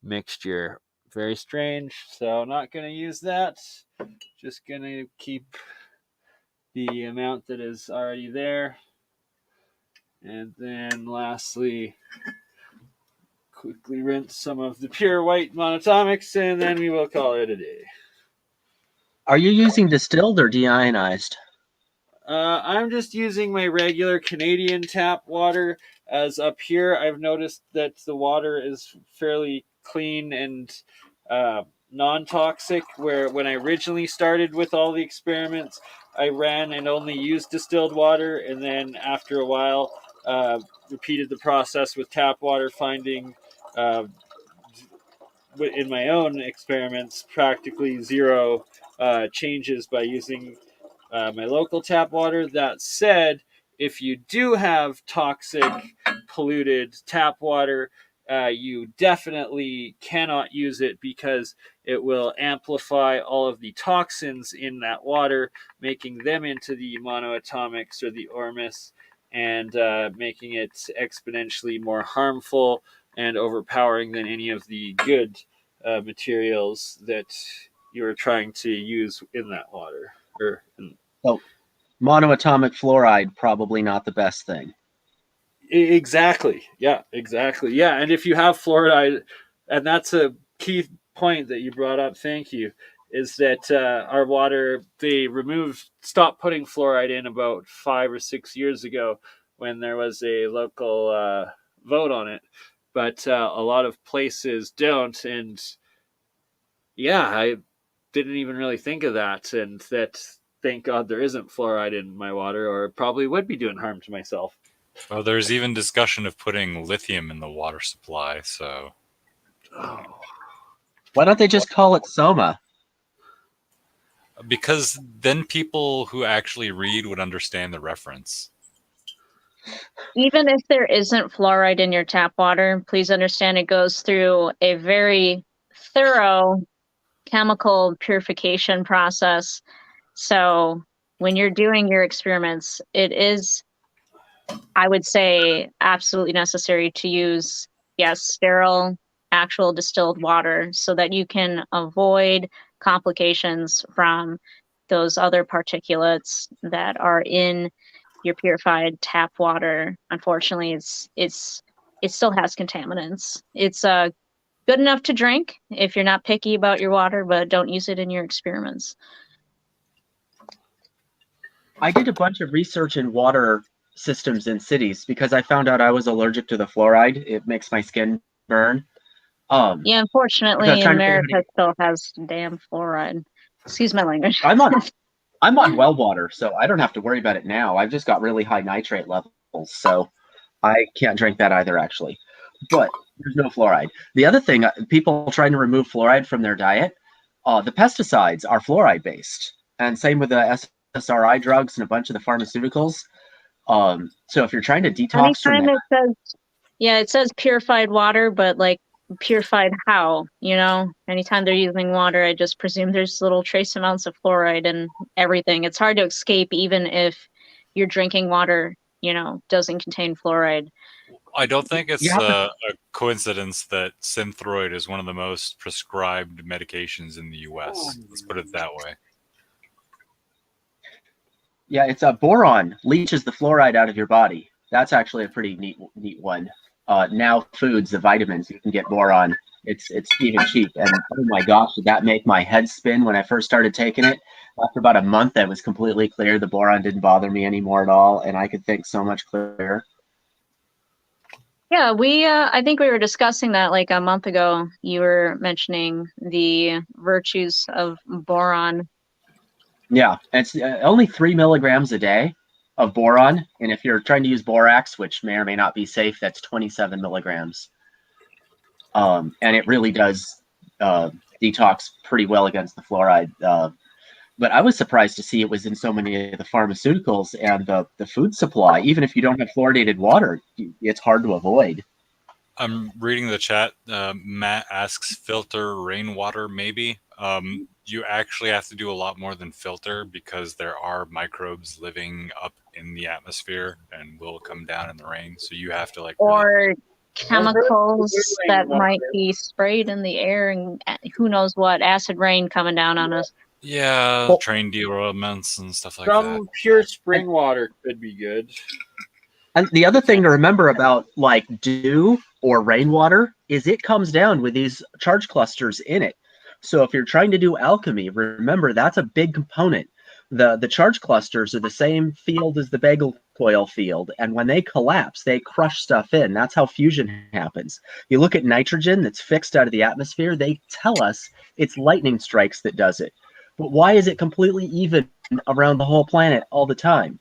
mixture. Very strange. So not going to use that. Just going to keep the amount that is already there. And then lastly, quickly rinse some of the pure white monatomics, and then we will call it a day. Are you using distilled or deionized? I'm just using my regular Canadian tap water, as up here I've noticed that the water is fairly clean and non-toxic, where when I originally started with all the experiments, I ran and only used distilled water, and then after a while repeated the process with tap water, finding in my own experiments practically zero changes by using my local tap water. That said, if you do have toxic, polluted tap water, you definitely cannot use it because it will amplify all of the toxins in that water, making them into the monoatomics or the ormus, and making it exponentially more harmful and overpowering than any of the good materials that you're trying to use in that water. So monoatomic fluoride, probably not the best thing. Exactly. Yeah, exactly. Yeah, and if you have fluoride, and that's a key point that you brought up, thank you, is that our water, they stopped putting fluoride in about 5 or 6 years ago when there was a local vote on it. But a lot of places don't, and yeah, I didn't even really think of that, and that, thank God there isn't fluoride in my water, or probably would be doing harm to myself. Well, there's even discussion of putting lithium in the water supply, so... Oh. Why don't they just call it Soma? Because then people who actually read would understand the reference. Even if there isn't fluoride in your tap water, please understand it goes through a very thorough chemical purification process. So when you're doing your experiments, it is, I would say, absolutely necessary to use, yes, sterile, actual distilled water so that you can avoid complications from those other particulates that are in your purified tap water. Unfortunately, it still has contaminants. It's good enough to drink if you're not picky about your water, but don't use it in your experiments. I did a bunch of research in water systems in cities because I found out I was allergic to the fluoride. It makes my skin burn. Yeah, unfortunately, because I was trying to figure out America still has damn fluoride. Excuse my language. I'm on well water, so I don't have to worry about it now. I've just got really high nitrate levels, so I can't drink that either, actually. But there's no fluoride. The other thing, people trying to remove fluoride from their diet, the pesticides are fluoride-based, and same with the SSRI drugs and a bunch of the pharmaceuticals. So if you're trying to detox from that, it says purified water, but like purified how? You know, anytime they're using water, I just presume there's little trace amounts of fluoride in everything. It's hard to escape even if you're drinking water, you know, doesn't contain fluoride. I don't think it's a coincidence that Synthroid is one of the most prescribed medications in the U.S. Let's put it that way. Yeah, it's a boron leaches the fluoride out of your body. That's actually a pretty neat one. Now foods, the vitamins, you can get boron. It's even cheap. And oh my gosh, did that make my head spin when I first started taking it? After about a month, that was completely clear. The boron didn't bother me anymore at all, and I could think so much clearer. Yeah, I think we were discussing that like a month ago. You were mentioning the virtues of boron. Yeah, it's only 3 milligrams a day of boron, and if you're trying to use borax, which may or may not be safe, that's 27 milligrams. And it really does detox pretty well against the fluoride. But I was surprised to see it was in so many of the pharmaceuticals and the food supply. Even if you don't have fluoridated water, it's hard to avoid. I'm reading the chat. Matt asks, filter rainwater, maybe. You actually have to do a lot more than filter because there are microbes living up in the atmosphere and will come down in the rain. So you have to like Or chemicals Good that rainwater. might be sprayed in the air, and who knows what, acid rain coming down on us. yeah, Well- train derailments and stuff like that. Some pure spring water could be good. And the other thing to remember about like dew or rainwater is it comes down with these charge clusters in it. So if you're trying to do alchemy, remember that's a big component. The charge clusters are the same field as the bagel coil field, and when they collapse, they crush stuff in. That's how fusion happens. You look at nitrogen that's fixed out of the atmosphere, they tell us it's lightning strikes that does it. But why is it completely even around the whole planet all the time?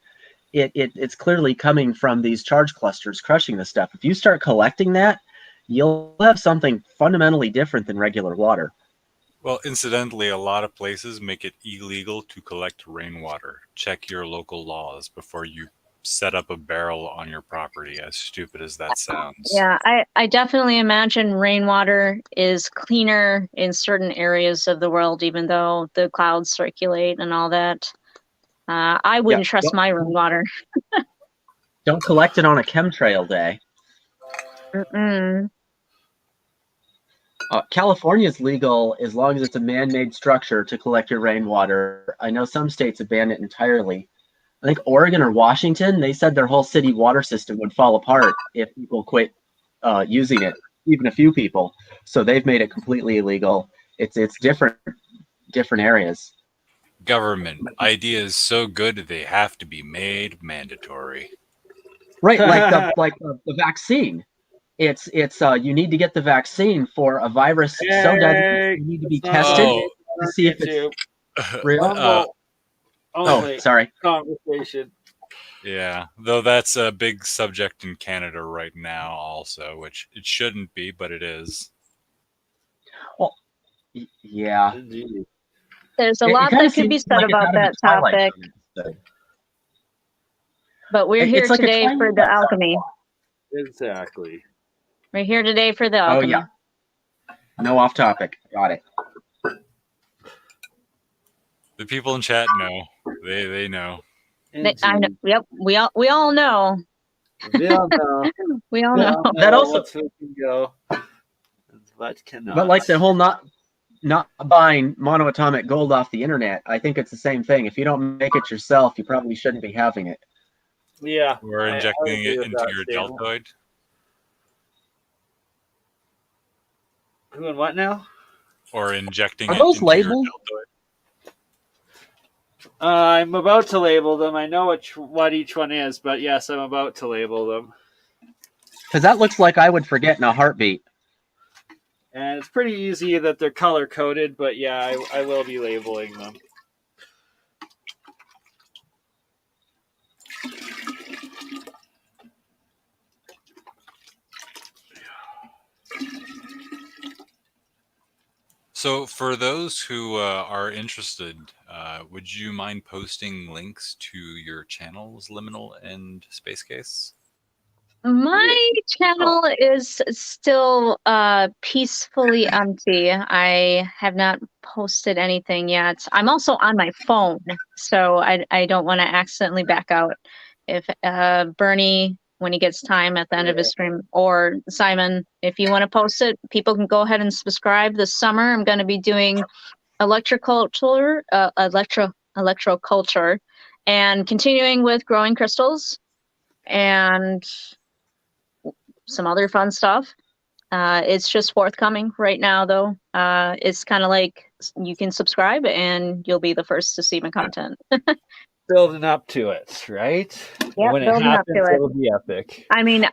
It's clearly coming from these charge clusters crushing the stuff. If you start collecting that, you'll have something fundamentally different than regular water. Well, incidentally, a lot of places make it illegal to collect rainwater. Check your local laws before you set up a barrel on your property, as stupid as that sounds. Yeah, I definitely imagine rainwater is cleaner in certain areas of the world, even though the clouds circulate and all that. I wouldn't trust my rainwater. Don't collect it on a chemtrail day. Mm-mm. California's legal as long as it's a man-made structure to collect your rainwater. I know some states have banned it entirely. I think Oregon or Washington, they said their whole city water system would fall apart if people quit using it, even a few people. So they've made it completely illegal. It's different areas. Government ideas so good they have to be made mandatory. Right, like the vaccine. It's you need to get the vaccine for a virus so deadly you need to be tested to see if it's real. Oh, sorry. Conversation. Yeah, though that's a big subject in Canada right now also, which it shouldn't be, but it is. Well, yeah. Indeed. There's a It lot kinda that could be seems said like it's about out of that the Twilight topic, Zone episode. but we're here It's like a today for Twilight the Zone alchemy. plot. Exactly. We're here today for the Oh alchemy. yeah. No off topic. Got it. The people in chat know. They know. I know, yep, we all know. We all know. We all We know. all know That also- what's who can go. But cannot. But like the whole not buying monoatomic gold off the internet, I think it's the same thing. If you don't make it yourself, you probably shouldn't be having it. Yeah. We're I injecting agree it with into that your statement. deltoid. Who and what now? Or injecting Are it those into labeled? your deltoid. I'm about to label them. I know what each one is, but yes, I'm about to label them. Because that looks like I would forget in a heartbeat. And it's pretty easy that they're color coded, but yeah, I will be labeling them. So, for those who are interested, would you mind posting links to your channels, Liminal and Space Case? My channel is still peacefully empty. I have not posted anything yet. I'm also on my phone, so I don't want to accidentally back out. If BurnEye, when he gets time at the end of his stream, or Simon, if you want to post it, people can go ahead and subscribe. This summer, I'm going to be doing electroculture, electroculture, and continuing with growing crystals and some other fun stuff. It's just forthcoming right now, though. It's kind of like you can subscribe and you'll be the first to see my content. Building up to it, right? Yep, When it building up happens, to it. it'll be epic. I mean,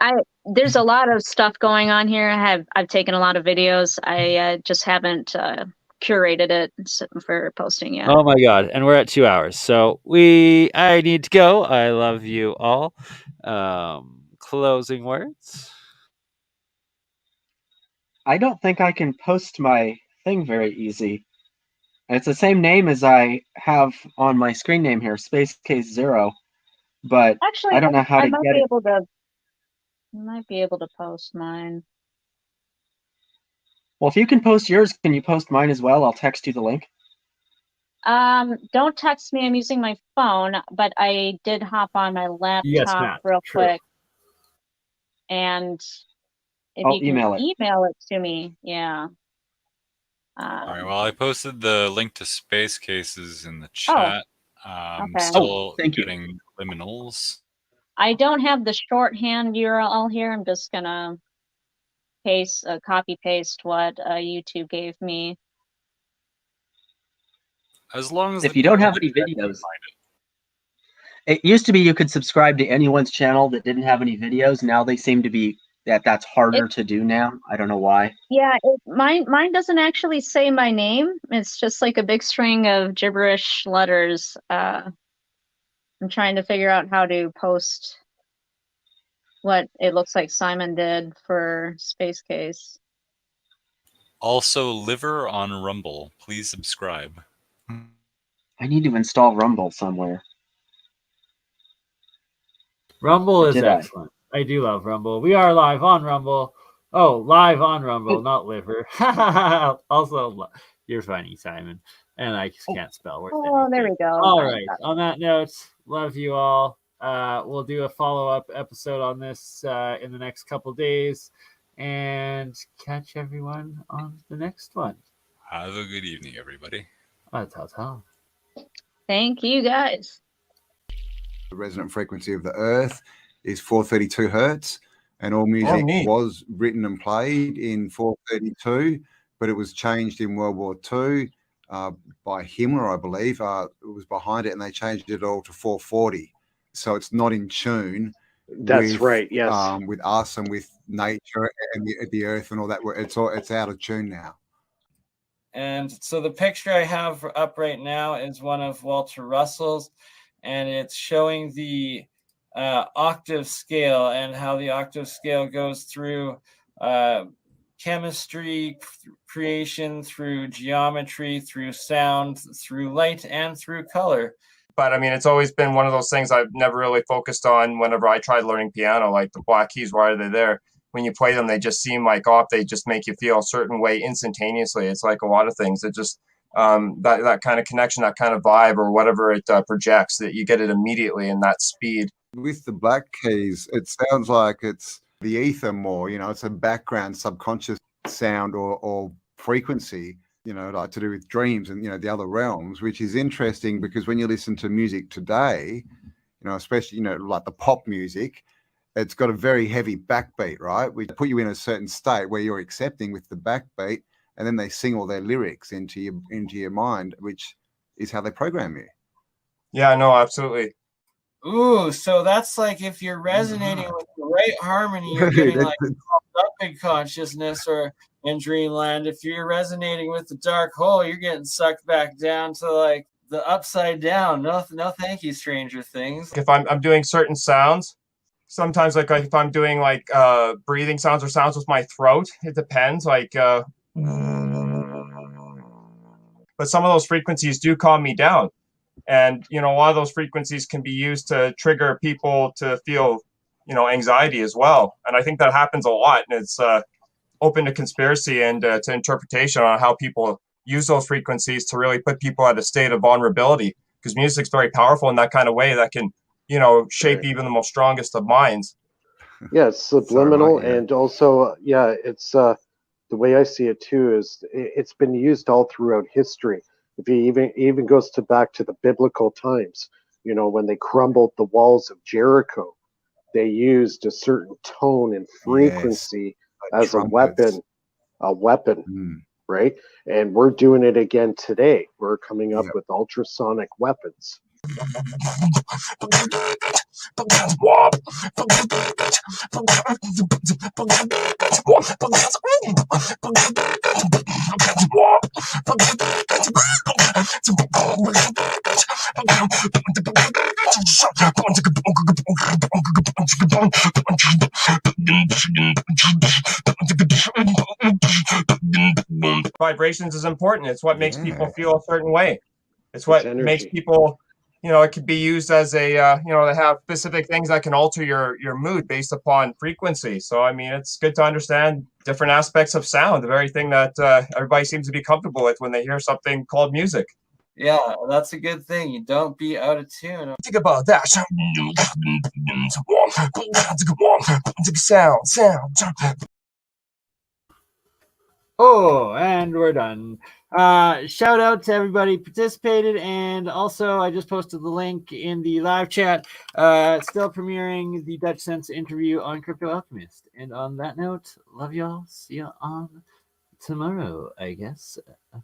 there's a lot of stuff going on here. I've taken a lot of videos. I just haven't curated it for posting yet. Oh my god! And we're at 2 hours, so I need to go. I love you all. Closing words. I don't think I can post my thing very easy. It's the same name as I have on my screen name here, Space Case Zero, but Actually, I don't know how I to might get be it. able to. I might be able to post mine. Well, if you can post yours, can you post mine as well? I'll text you the link. Don't text me. I'm using my phone, but I did hop on my Yes, laptop Matt. real True. quick. And if I'll you can email it. email it to me, yeah. All right. Well, I posted the link to Space Cases in the Oh, chat. okay. Still thank you. getting liminals. I don't have the shorthand URL here. I'm just gonna copy paste what YouTube gave me. As long as If the you don't people have in any the chat can videos, find it. it used to be you could subscribe to anyone's channel that didn't have any videos. Now they seem to be that's harder to do now. I don't know why. Yeah, mine doesn't actually say my name. It's just like a big string of gibberish letters. I'm trying to figure out how to post what it looks like Simon did for Space Case. Also, Liver on Rumble. Please subscribe. I need to install Rumble somewhere. Rumble Or is did I? excellent. I do love Rumble. We are live on Rumble. Oh, live on Rumble, not Liver. Also, you're funny, Simon. And I just can't spell worth anything. Oh, there we go. All right. On that note, love you all. We'll do a follow-up episode on this in the next couple days, and catch everyone on the next one. Have a good evening, everybody. Ta-ta. Thank you, guys. The resonant frequency of the Earth is 432 hertz, and all music was written and played in 432, but it was changed in World War II by Himmler, I believe. It was behind it, and they changed it all to 440. So it's not in tune. That's with, right. Yes. With us and with nature and the Earth and all that. It's out of tune now. And so the picture I have up right now is one of Walter Russell's, and it's showing the octave scale and how the octave scale goes through chemistry, creation, through geometry, through sound, through light, and through color. But I mean, it's always been one of those things I've never really focused on whenever I tried learning piano, like the black keys, why are they there? When you play them, they just seem like they just make you feel a certain way instantaneously. It's like a lot of things. It just that kind of connection, that kind of vibe or whatever it projects, that you get it immediately in that speed. With the black keys, it sounds like it's the ether more, it's a background subconscious sound or frequency, like to do with dreams and, the other realms, which is interesting because when you listen to music today, especially, like the pop music, it's got a very heavy backbeat, right? We put you in a certain state where you're accepting with the backbeat, and then they sing all their lyrics into your mind, which is how they program you. Yeah, no, absolutely. Ooh, so that's like if you're resonating with the right harmony, you're getting like up in consciousness or in dreamland. If you're resonating with the dark hole, you're getting sucked back down to like the upside down. No, thank you, Stranger Things. If I'm doing certain sounds, sometimes like if I'm doing like breathing sounds or sounds with my throat, it depends. Like, but some of those frequencies do calm me down. And, a lot of those frequencies can be used to trigger people to feel, anxiety as well. And I think that happens a lot. And it's open to conspiracy and to interpretation on how people use those frequencies to really put people at a state of vulnerability. Because music's very powerful in that kind of way that can, shape even the most strongest of minds. Yeah, it's subliminal. And also, it's the way I see it too is it's been used all throughout history. If it even goes back to the biblical times, when they crumbled the walls of Jericho, they used a certain tone and frequency as trumpets. a weapon, right? And we're doing it again today. We're coming up with ultrasonic weapons. Vibrations is important. It's what makes people Yeah. feel a certain way. It's what makes energy. people, it could be used as a, to have specific things that can alter your mood based upon frequency. So, I mean, it's good to understand different aspects of sound, the very thing that everybody seems to be comfortable with when they hear something called music. Yeah, that's a good thing. You don't be out of tune. Think about that. Sound. Oh, and we're done. Shout out to everybody who participated, and also I just posted the link in the live chat. Still premiering the Dutch Sense interview on Crypto Alchemist. And on that note, love y'all. See you on tomorrow, I guess. Bye.